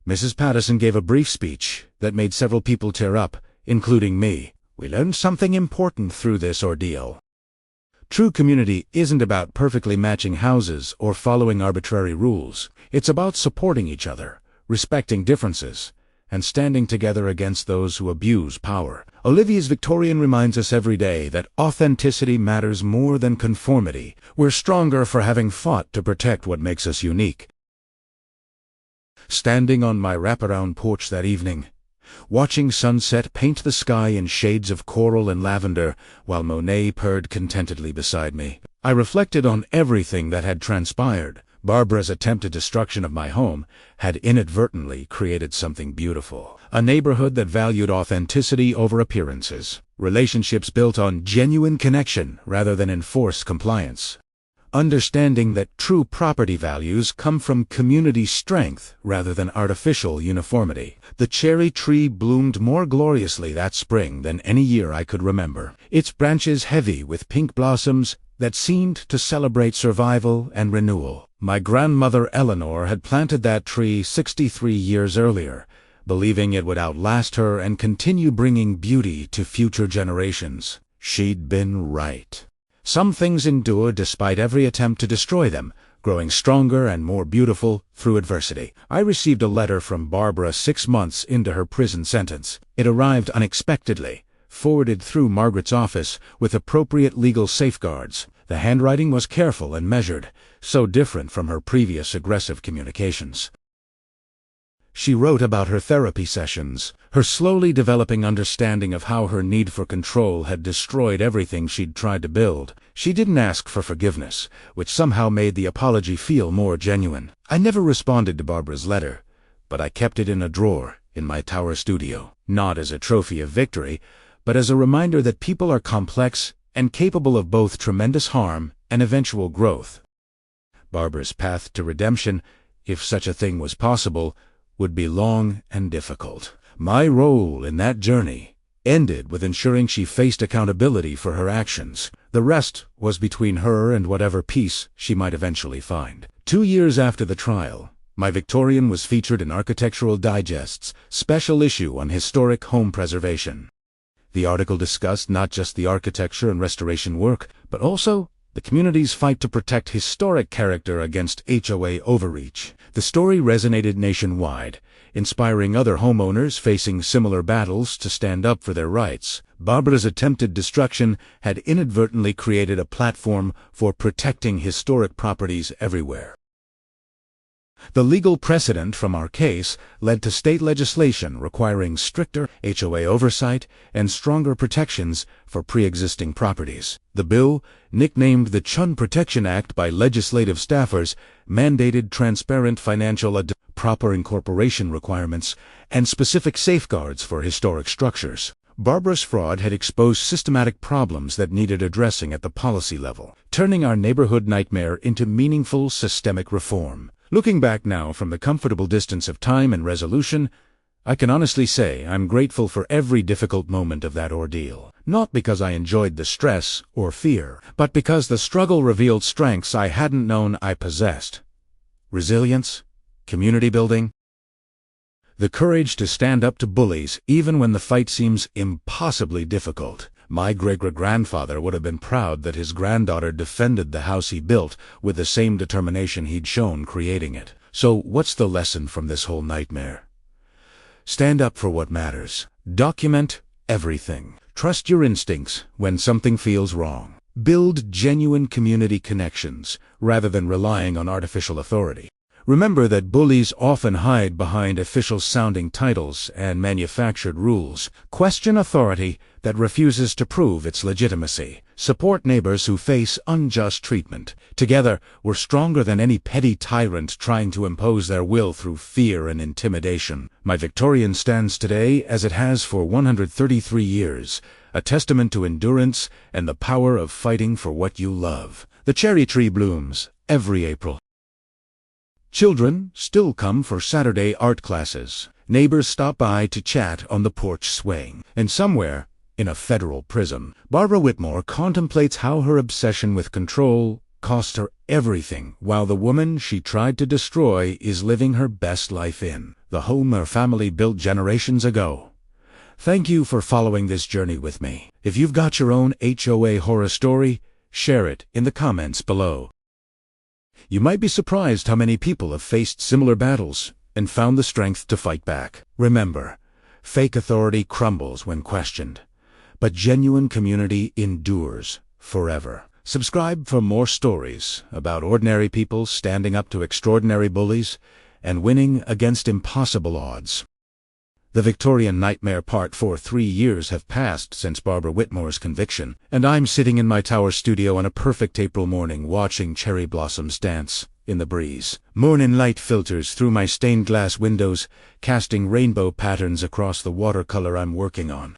Mrs. Patterson gave a brief speech that made several people tear up, including me. We learned something important through this ordeal. True community isn't about perfectly matching houses or following arbitrary rules. It's about supporting each other, respecting differences, and standing together against those who abuse power. Olivia's Victorian reminds us every day that authenticity matters more than conformity. We're stronger for having fought to protect what makes us unique. Standing on my wraparound porch that evening, watching sunset paint the sky in shades of coral and lavender while Monet purred contentedly beside me, I reflected on everything that had transpired. Barbara's attempted destruction of my home had inadvertently created something beautiful. A neighborhood that valued authenticity over appearances. Relationships built on genuine connection rather than enforced compliance. Understanding that true property values come from community strength rather than artificial uniformity. The cherry tree bloomed more gloriously that spring than any year I could remember, its branches heavy with pink blossoms that seemed to celebrate survival and renewal. My grandmother Eleanor had planted that tree 63 years earlier, believing it would outlast her and continue bringing beauty to future generations. She'd been right. Some things endure despite every attempt to destroy them, growing stronger and more beautiful through adversity. I received a letter from Barbara 6 months into her prison sentence. It arrived unexpectedly, forwarded through Margaret's office with appropriate legal safeguards. The handwriting was careful and measured, so different from her previous aggressive communications. She wrote about her therapy sessions, her slowly developing understanding of how her need for control had destroyed everything she'd tried to build. She didn't ask for forgiveness, which somehow made the apology feel more genuine. I never responded to Barbara's letter, but I kept it in a drawer in my tower studio, not as a trophy of victory, but as a reminder that people are complex and capable of both tremendous harm and eventual growth. Barbara's path to redemption, if such a thing was possible, would be long and difficult. My role in that journey ended with ensuring she faced accountability for her actions. The rest was between her and whatever peace she might eventually find. 2 years after the trial, my Victorian was featured in Architectural Digest's special issue on historic home preservation. The article discussed not just the architecture and restoration work, but also the community's fight to protect historic character against HOA overreach. The story resonated nationwide, inspiring other homeowners facing similar battles to stand up for their rights. Barbara's attempted destruction had inadvertently created a platform for protecting historic properties everywhere. The legal precedent from our case led to state legislation requiring stricter HOA oversight and stronger protections for pre-existing properties. The bill, nicknamed the Chun Protection Act by legislative staffers, mandated transparent financial proper incorporation requirements, and specific safeguards for historic structures. Barbara's fraud had exposed systematic problems that needed addressing at the policy level, turning our neighborhood nightmare into meaningful systemic reform. Looking back now from the comfortable distance of time and resolution, I can honestly say I'm grateful for every difficult moment of that ordeal. Not because I enjoyed the stress or fear, but because the struggle revealed strengths I hadn't known I possessed. Resilience, community building, the courage to stand up to bullies even when the fight seems impossibly difficult. My great-great-grandfather would have been proud that his granddaughter defended the house he built with the same determination he'd shown creating it. So what's the lesson from this whole nightmare? Stand up for what matters. Document everything. Trust your instincts when something feels wrong. Build genuine community connections rather than relying on artificial authority. Remember that bullies often hide behind official-sounding titles and manufactured rules. Question authority that refuses to prove its legitimacy. Support neighbors who face unjust treatment. Together, we're stronger than any petty tyrant trying to impose their will through fear and intimidation. My Victorian stands today as it has for 133 years, a testament to endurance and the power of fighting for what you love. The cherry tree blooms every April. Children still come for Saturday art classes. Neighbors stop by to chat on the porch swaying. And somewhere, in a federal prison, Barbara Whitmore contemplates how her obsession with control cost her everything, while the woman she tried to destroy is living her best life in the home her family built generations ago. Thank you for following this journey with me. If you've got your own HOA horror story, share it in the comments below. You might be surprised how many people have faced similar battles and found the strength to fight back. Remember, fake authority crumbles when questioned, but genuine community endures forever. Subscribe for more stories about ordinary people standing up to extraordinary bullies and winning against impossible odds. The Victorian Nightmare Part 4. 3 years have passed since Barbara Whitmore's conviction, and I'm sitting in my tower studio on a perfect April morning watching cherry blossoms dance in the breeze. Morning light filters through my stained glass windows, casting rainbow patterns across the watercolor I'm working on.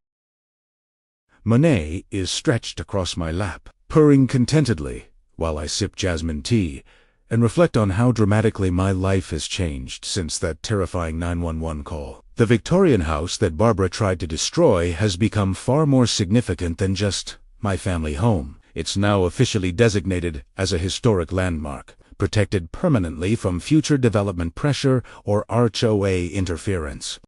Monet is stretched across my lap, purring contentedly while I sip jasmine tea and reflect on how dramatically my life has changed since that terrifying 911 call. The Victorian house that Barbara tried to destroy has become far more significant than just my family home. It's now officially designated as a historic landmark, protected permanently from future development pressure or HOA interference.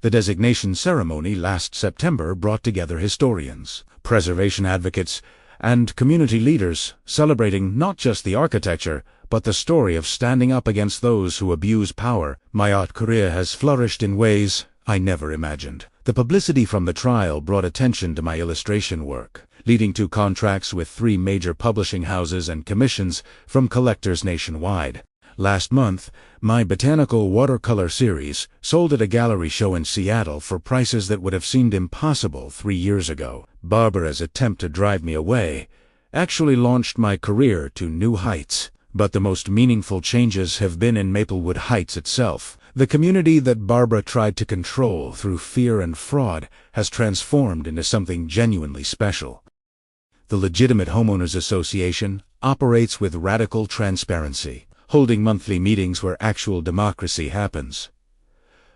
The designation ceremony last September brought together historians, preservation advocates, and community leaders, celebrating not just the architecture, but the story of standing up against those who abuse power. My art career has flourished in ways I never imagined. The publicity from the trial brought attention to my illustration work, leading to contracts with 3 major publishing houses and commissions from collectors nationwide. Last month, my botanical watercolor series sold at a gallery show in Seattle for prices that would have seemed impossible 3 years ago. Barbara's attempt to drive me away actually launched my career to new heights. But the most meaningful changes have been in Maplewood Heights itself. The community that Barbara tried to control through fear and fraud has transformed into something genuinely special. The Legitimate Homeowners Association operates with radical transparency, holding monthly meetings where actual democracy happens.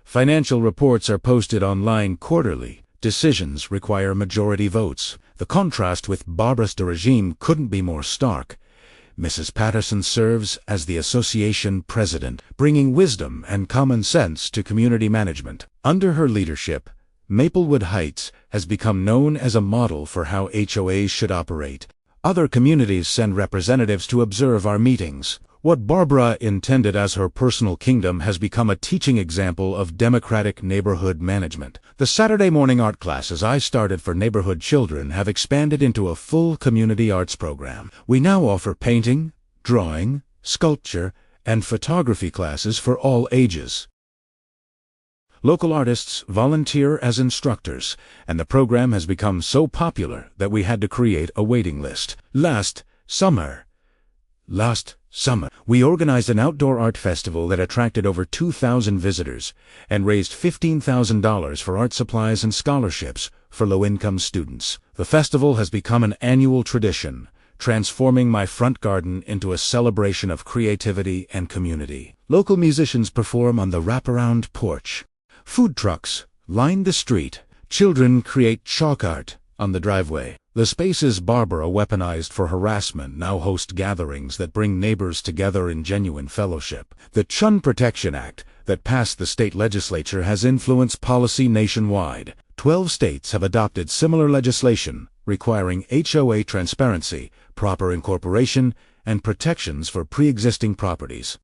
Financial reports are posted online quarterly. Decisions require majority votes. The contrast with Barbara's regime couldn't be more stark. Mrs. Patterson serves as the association president, bringing wisdom and common sense to community management. Under her leadership, Maplewood Heights has become known as a model for how HOAs should operate. Other communities send representatives to observe our meetings. What Barbara intended as her personal kingdom has become a teaching example of democratic neighborhood management. The Saturday morning art classes I started for neighborhood children have expanded into a full community arts program. We now offer painting, drawing, sculpture, and photography classes for all ages. Local artists volunteer as instructors, and the program has become so popular that we had to create a waiting list. Last summer, we organized an outdoor art festival that attracted over 2,000 visitors and raised $15,000 for art supplies and scholarships for low-income students. The festival has become an annual tradition, transforming my front garden into a celebration of creativity and community. Local musicians perform on the wraparound porch. Food trucks line the street. Children create chalk art on the driveway. The spaces Barbara weaponized for harassment now host gatherings that bring neighbors together in genuine fellowship. The Chun Protection Act that passed the state legislature has influenced policy nationwide. 12 states have adopted similar legislation requiring HOA transparency, proper incorporation, and protections for pre-existing properties.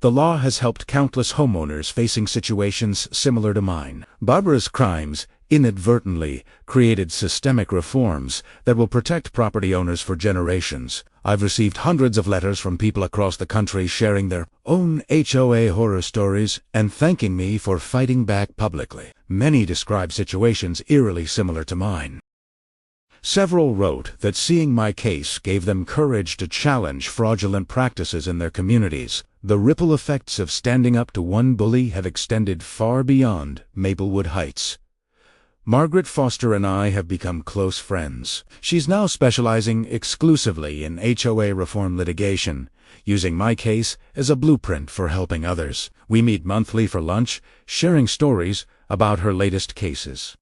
The law has helped countless homeowners facing situations similar to mine. Barbara's crimes inadvertently created systemic reforms that will protect property owners for generations. I've received hundreds of letters from people across the country sharing their own HOA horror stories and thanking me for fighting back publicly. Many describe situations eerily similar to mine. Several wrote that seeing my case gave them courage to challenge fraudulent practices in their communities. The ripple effects of standing up to one bully have extended far beyond Maplewood Heights. Margaret Foster and I have become close friends. She's now specializing exclusively in HOA reform litigation, using my case as a blueprint for helping others. We meet monthly for lunch, sharing stories about her latest cases.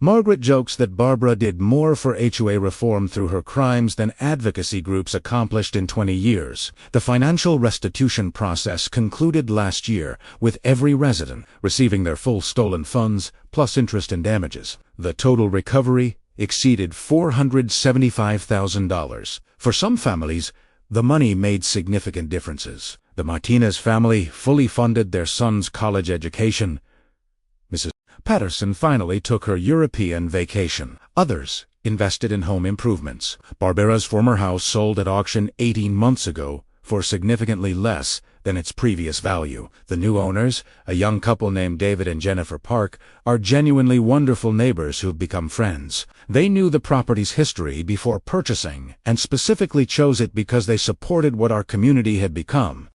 Margaret jokes that Barbara did more for HOA reform through her crimes than advocacy groups accomplished in 20 years. The financial restitution process concluded last year, with every resident receiving their full stolen funds, plus interest and damages. The total recovery exceeded $475,000. For some families, the money made significant differences. The Martinez family fully funded their son's college education. Mrs. Patterson finally took her European vacation. Others invested in home improvements. Barbara's former house sold at auction 18 months ago for significantly less than its previous value. The new owners, a young couple named David and Jennifer Park, are genuinely wonderful neighbors who've become friends. They knew the property's history before purchasing and specifically chose it because they supported what our community had become.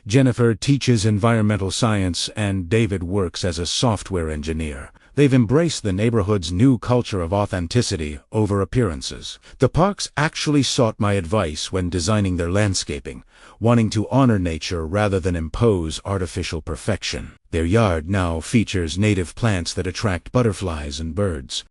Jennifer teaches environmental science and David works as a software engineer. They've embraced the neighborhood's new culture of authenticity over appearances. The Parks actually sought my advice when designing their landscaping, wanting to honor nature rather than impose artificial perfection. Their yard now features native plants that attract butterflies and birds.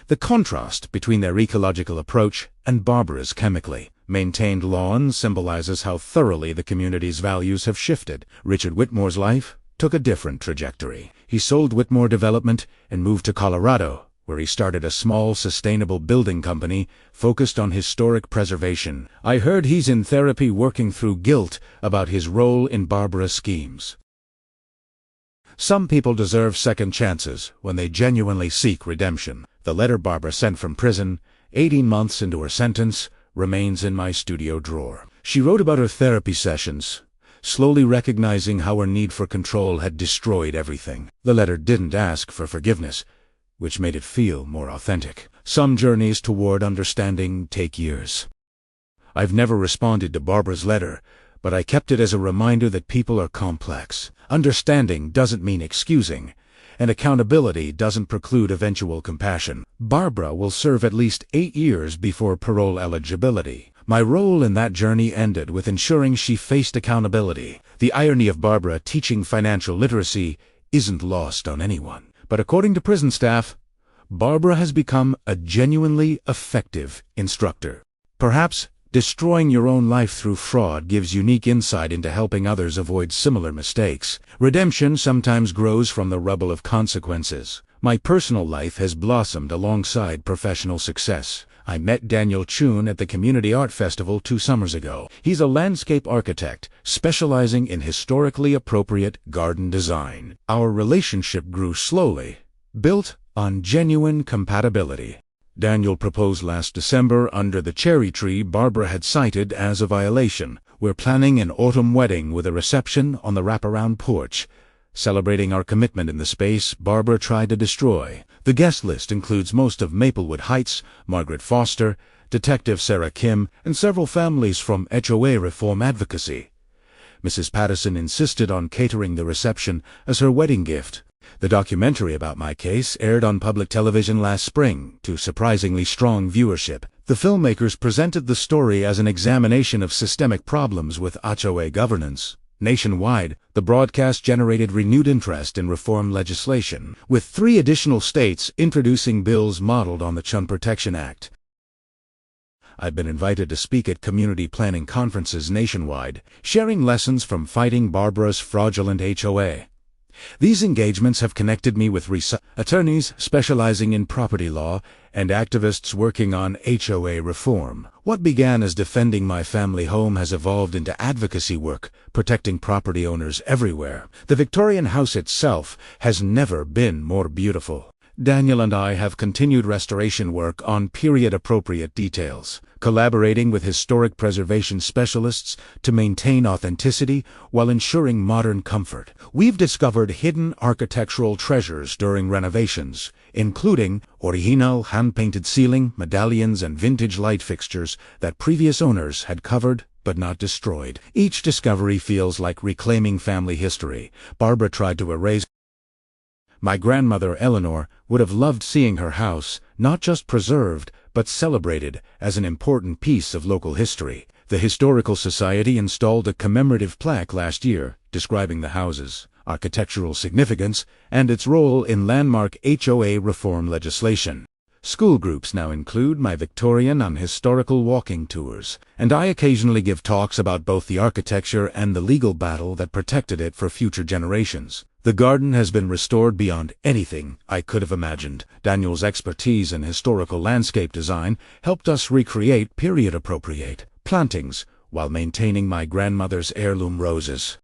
The contrast between their ecological approach and Barbara's chemically maintained lawn symbolizes how thoroughly the community's values have shifted. Richard Whitmore's life took a different trajectory. He sold Whitmore Development and moved to Colorado, where he started a small, sustainable building company focused on historic preservation. I heard he's in therapy working through guilt about his role in Barbara's schemes. Some people deserve second chances when they genuinely seek redemption. The letter Barbara sent from prison, 18 months into her sentence, remains in my studio drawer. She wrote about her therapy sessions, slowly recognizing how her need for control had destroyed everything. The letter didn't ask for forgiveness, which made it feel more authentic. Some journeys toward understanding take years. I've never responded to Barbara's letter, but I kept it as a reminder that people are complex. Understanding doesn't mean excusing, and accountability doesn't preclude eventual compassion. Barbara will serve at least 8 years before parole eligibility. My role in that journey ended with ensuring she faced accountability. The irony of Barbara teaching financial literacy isn't lost on anyone. But according to prison staff, Barbara has become a genuinely effective instructor. Perhaps destroying your own life through fraud gives unique insight into helping others avoid similar mistakes. Redemption sometimes grows from the rubble of consequences. My personal life has blossomed alongside professional success. I met Daniel Chun at the Community Art Festival 2 summers ago. He's a landscape architect specializing in historically appropriate garden design. Our relationship grew slowly, built on genuine compatibility. Daniel proposed last December under the cherry tree Barbara had cited as a violation. We're planning an autumn wedding with a reception on the wraparound porch, celebrating our commitment in the space Barbara tried to destroy. The guest list includes most of Maplewood Heights, Margaret Foster, Detective Sarah Kim, and several families from HOA reform advocacy. Mrs. Patterson insisted on catering the reception as her wedding gift. The documentary about my case aired on public television last spring to surprisingly strong viewership. The filmmakers presented the story as an examination of systemic problems with HOA governance. Nationwide, the broadcast generated renewed interest in reform legislation, with 3 additional states introducing bills modeled on the Chun Protection Act. I've been invited to speak at community planning conferences nationwide, sharing lessons from fighting Barbara's fraudulent HOA. These engagements have connected me with attorneys specializing in property law and activists working on HOA reform. What began as defending my family home has evolved into advocacy work, protecting property owners everywhere. The Victorian house itself has never been more beautiful. Daniel and I have continued restoration work on period-appropriate details, collaborating with historic preservation specialists to maintain authenticity while ensuring modern comfort. We've discovered hidden architectural treasures during renovations, including original hand-painted ceiling, medallions, and vintage light fixtures that previous owners had covered but not destroyed. Each discovery feels like reclaiming family history. Barbara tried to erase. My grandmother, Eleanor, would have loved seeing her house not just preserved, but celebrated as an important piece of local history. The Historical Society installed a commemorative plaque last year describing the house's architectural significance and its role in landmark HOA reform legislation. School groups now include my Victorian on historical walking tours, and I occasionally give talks about both the architecture and the legal battle that protected it for future generations. The garden has been restored beyond anything I could have imagined. Daniel's expertise in historical landscape design helped us recreate period-appropriate plantings while maintaining my grandmother's heirloom roses.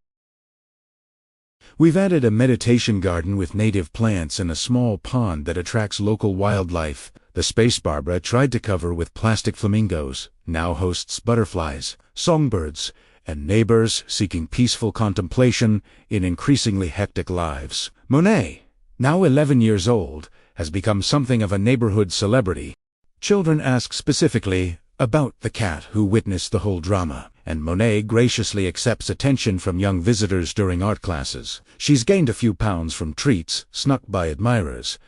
We've added a meditation garden with native plants and a small pond that attracts local wildlife. The space Barbara tried to cover with plastic flamingos now hosts butterflies, songbirds, and neighbors seeking peaceful contemplation in increasingly hectic lives. Monet, now 11 years old, has become something of a neighborhood celebrity. Children ask specifically about the cat who witnessed the whole drama, and Monet graciously accepts attention from young visitors during art classes. She's gained a few pounds from treats snuck by admirers,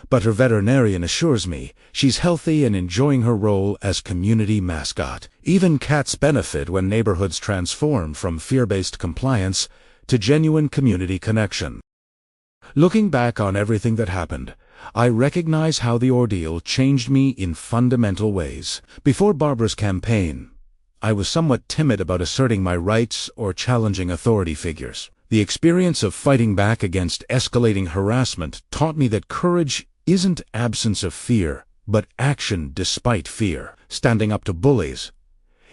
but her veterinarian assures me she's healthy and enjoying her role as community mascot. Even cats benefit when neighborhoods transform from fear-based compliance to genuine community connection. Looking back on everything that happened, I recognize how the ordeal changed me in fundamental ways. Before Barbara's campaign, I was somewhat timid about asserting my rights or challenging authority figures. The experience of fighting back against escalating harassment taught me that courage isn't absence of fear, but action despite fear. Standing up to bullies,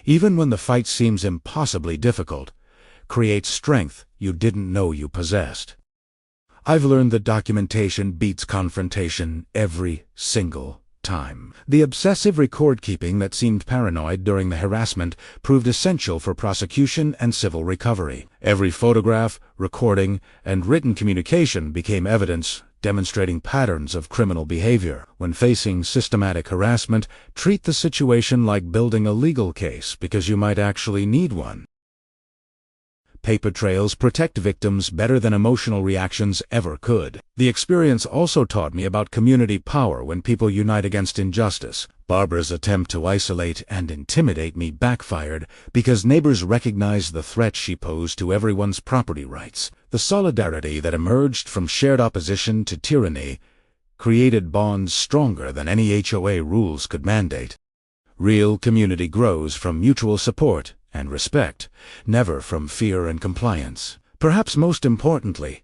even when the fight seems impossibly difficult, creates strength you didn't know you possessed. I've learned that documentation beats confrontation every single time. The obsessive record-keeping that seemed paranoid during the harassment proved essential for prosecution and civil recovery. Every photograph, recording, and written communication became evidence demonstrating patterns of criminal behavior. When facing systematic harassment, treat the situation like building a legal case because you might actually need one. Paper trails protect victims better than emotional reactions ever could. The experience also taught me about community power when people unite against injustice. Barbara's attempt to isolate and intimidate me backfired because neighbors recognized the threat she posed to everyone's property rights. The solidarity that emerged from shared opposition to tyranny created bonds stronger than any HOA rules could mandate. Real community grows from mutual support and respect, never from fear and compliance. Perhaps most importantly,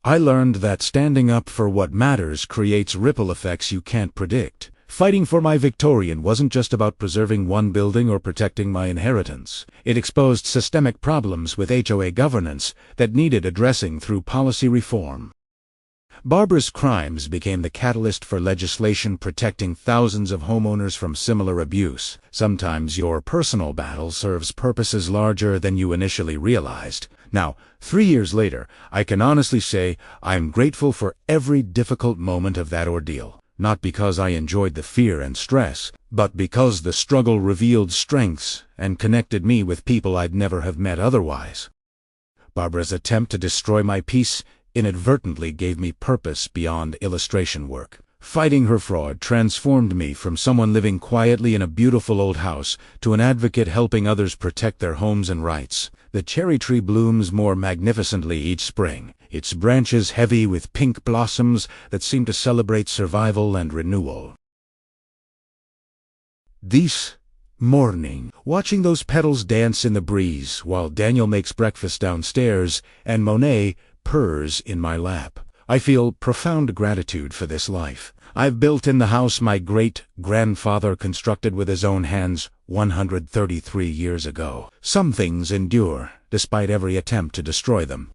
I learned that standing up for what matters creates ripple effects you can't predict. Fighting for my Victorian wasn't just about preserving one building or protecting my inheritance. It exposed systemic problems with HOA governance that needed addressing through policy reform. Barbara's crimes became the catalyst for legislation protecting thousands of homeowners from similar abuse. Sometimes your personal battle serves purposes larger than you initially realized. Now, 3 years later, I can honestly say I'm grateful for every difficult moment of that ordeal. Not because I enjoyed the fear and stress, but because the struggle revealed strengths and connected me with people I'd never have met otherwise. Barbara's attempt to destroy my peace inadvertently gave me purpose beyond illustration work. Fighting her fraud transformed me from someone living quietly in a beautiful old house to an advocate helping others protect their homes and rights. The cherry tree blooms more magnificently each spring, its branches heavy with pink blossoms that seem to celebrate survival and renewal. This morning, watching those petals dance in the breeze while Daniel makes breakfast downstairs and Monet purrs in my lap, I feel profound gratitude for this life. I've built in the house my great-grandfather constructed with his own hands 133 years ago. Some things endure, despite every attempt to destroy them.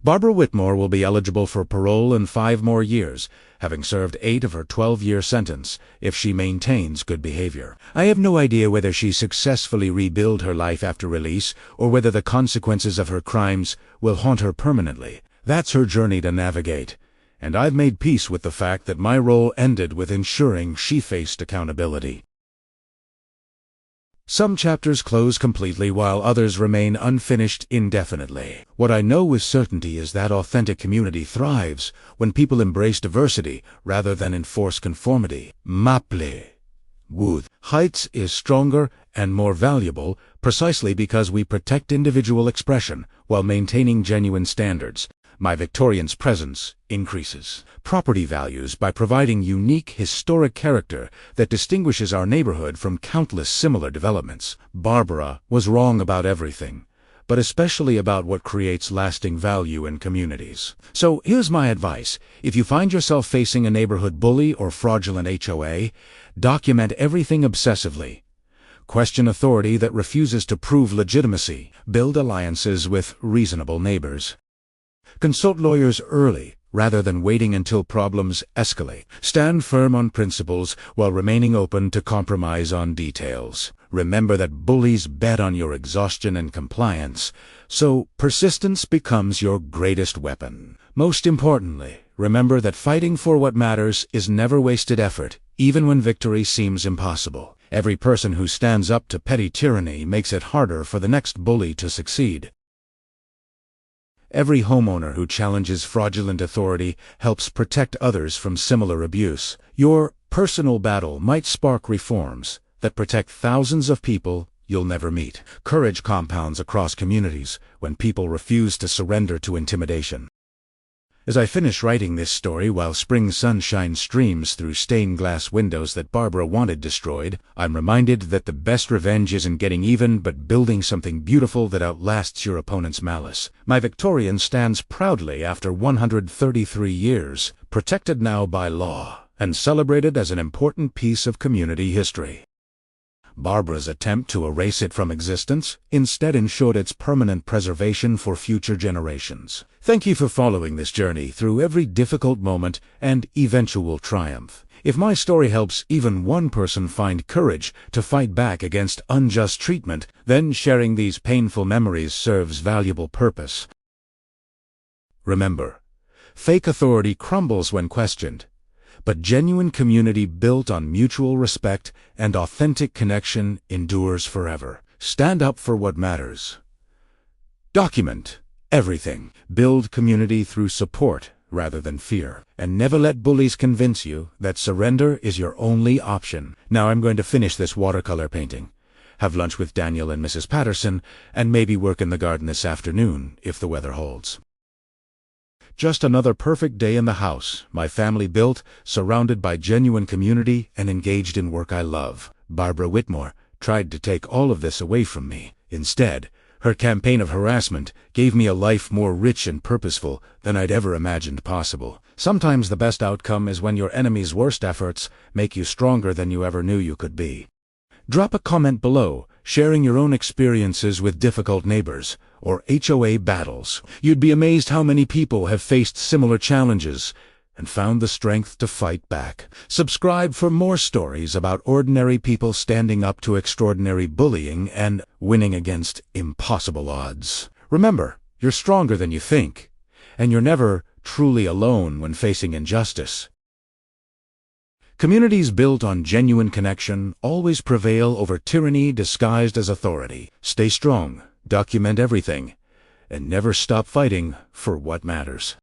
Barbara Whitmore will be eligible for parole in 5 more years, having served 8 of her 12-year sentence, if she maintains good behavior. I have no idea whether she successfully rebuild her life after release, or whether the consequences of her crimes will haunt her permanently. That's her journey to navigate, and I've made peace with the fact that my role ended with ensuring she faced accountability. Some chapters close completely while others remain unfinished indefinitely. What I know with certainty is that authentic community thrives when people embrace diversity rather than enforce conformity. Maple wood Heights is stronger and more valuable precisely because we protect individual expression while maintaining genuine standards. My Victorian's presence increases property values by providing unique historic character that distinguishes our neighborhood from countless similar developments. Barbara was wrong about everything, but especially about what creates lasting value in communities. So here's my advice. If you find yourself facing a neighborhood bully or fraudulent HOA, document everything obsessively. Question authority that refuses to prove legitimacy. Build alliances with reasonable neighbors. Consult lawyers early, rather than waiting until problems escalate. Stand firm on principles while remaining open to compromise on details. Remember that bullies bet on your exhaustion and compliance, so persistence becomes your greatest weapon. Most importantly, remember that fighting for what matters is never wasted effort, even when victory seems impossible. Every person who stands up to petty tyranny makes it harder for the next bully to succeed. Every homeowner who challenges fraudulent authority helps protect others from similar abuse. Your personal battle might spark reforms that protect thousands of people you'll never meet. Courage compounds across communities when people refuse to surrender to intimidation. As I finish writing this story while spring sunshine streams through stained glass windows that Barbara wanted destroyed, I'm reminded that the best revenge isn't getting even, but building something beautiful that outlasts your opponent's malice. My Victorian stands proudly after 133 years, protected now by law, and celebrated as an important piece of community history. Barbara's attempt to erase it from existence instead ensured its permanent preservation for future generations. Thank you for following this journey through every difficult moment and eventual triumph. If my story helps even one person find courage to fight back against unjust treatment, then sharing these painful memories serves valuable purpose. Remember, fake authority crumbles when questioned, but genuine community built on mutual respect and authentic connection endures forever. Stand up for what matters. Document everything. Build community through support rather than fear. And never let bullies convince you that surrender is your only option. Now I'm going to finish this watercolor painting, have lunch with Daniel and Mrs. Patterson, and maybe work in the garden this afternoon if the weather holds. Just another perfect day in the house my family built, surrounded by genuine community and engaged in work I love. Barbara Whitmore tried to take all of this away from me. Instead, her campaign of harassment gave me a life more rich and purposeful than I'd ever imagined possible. Sometimes the best outcome is when your enemy's worst efforts make you stronger than you ever knew you could be. Drop a comment below, sharing your own experiences with difficult neighbors or HOA battles. You'd be amazed how many people have faced similar challenges and found the strength to fight back. Subscribe for more stories about ordinary people standing up to extraordinary bullying and winning against impossible odds. Remember, you're stronger than you think, and you're never truly alone when facing injustice. Communities built on genuine connection always prevail over tyranny disguised as authority. Stay strong, document everything, and never stop fighting for what matters.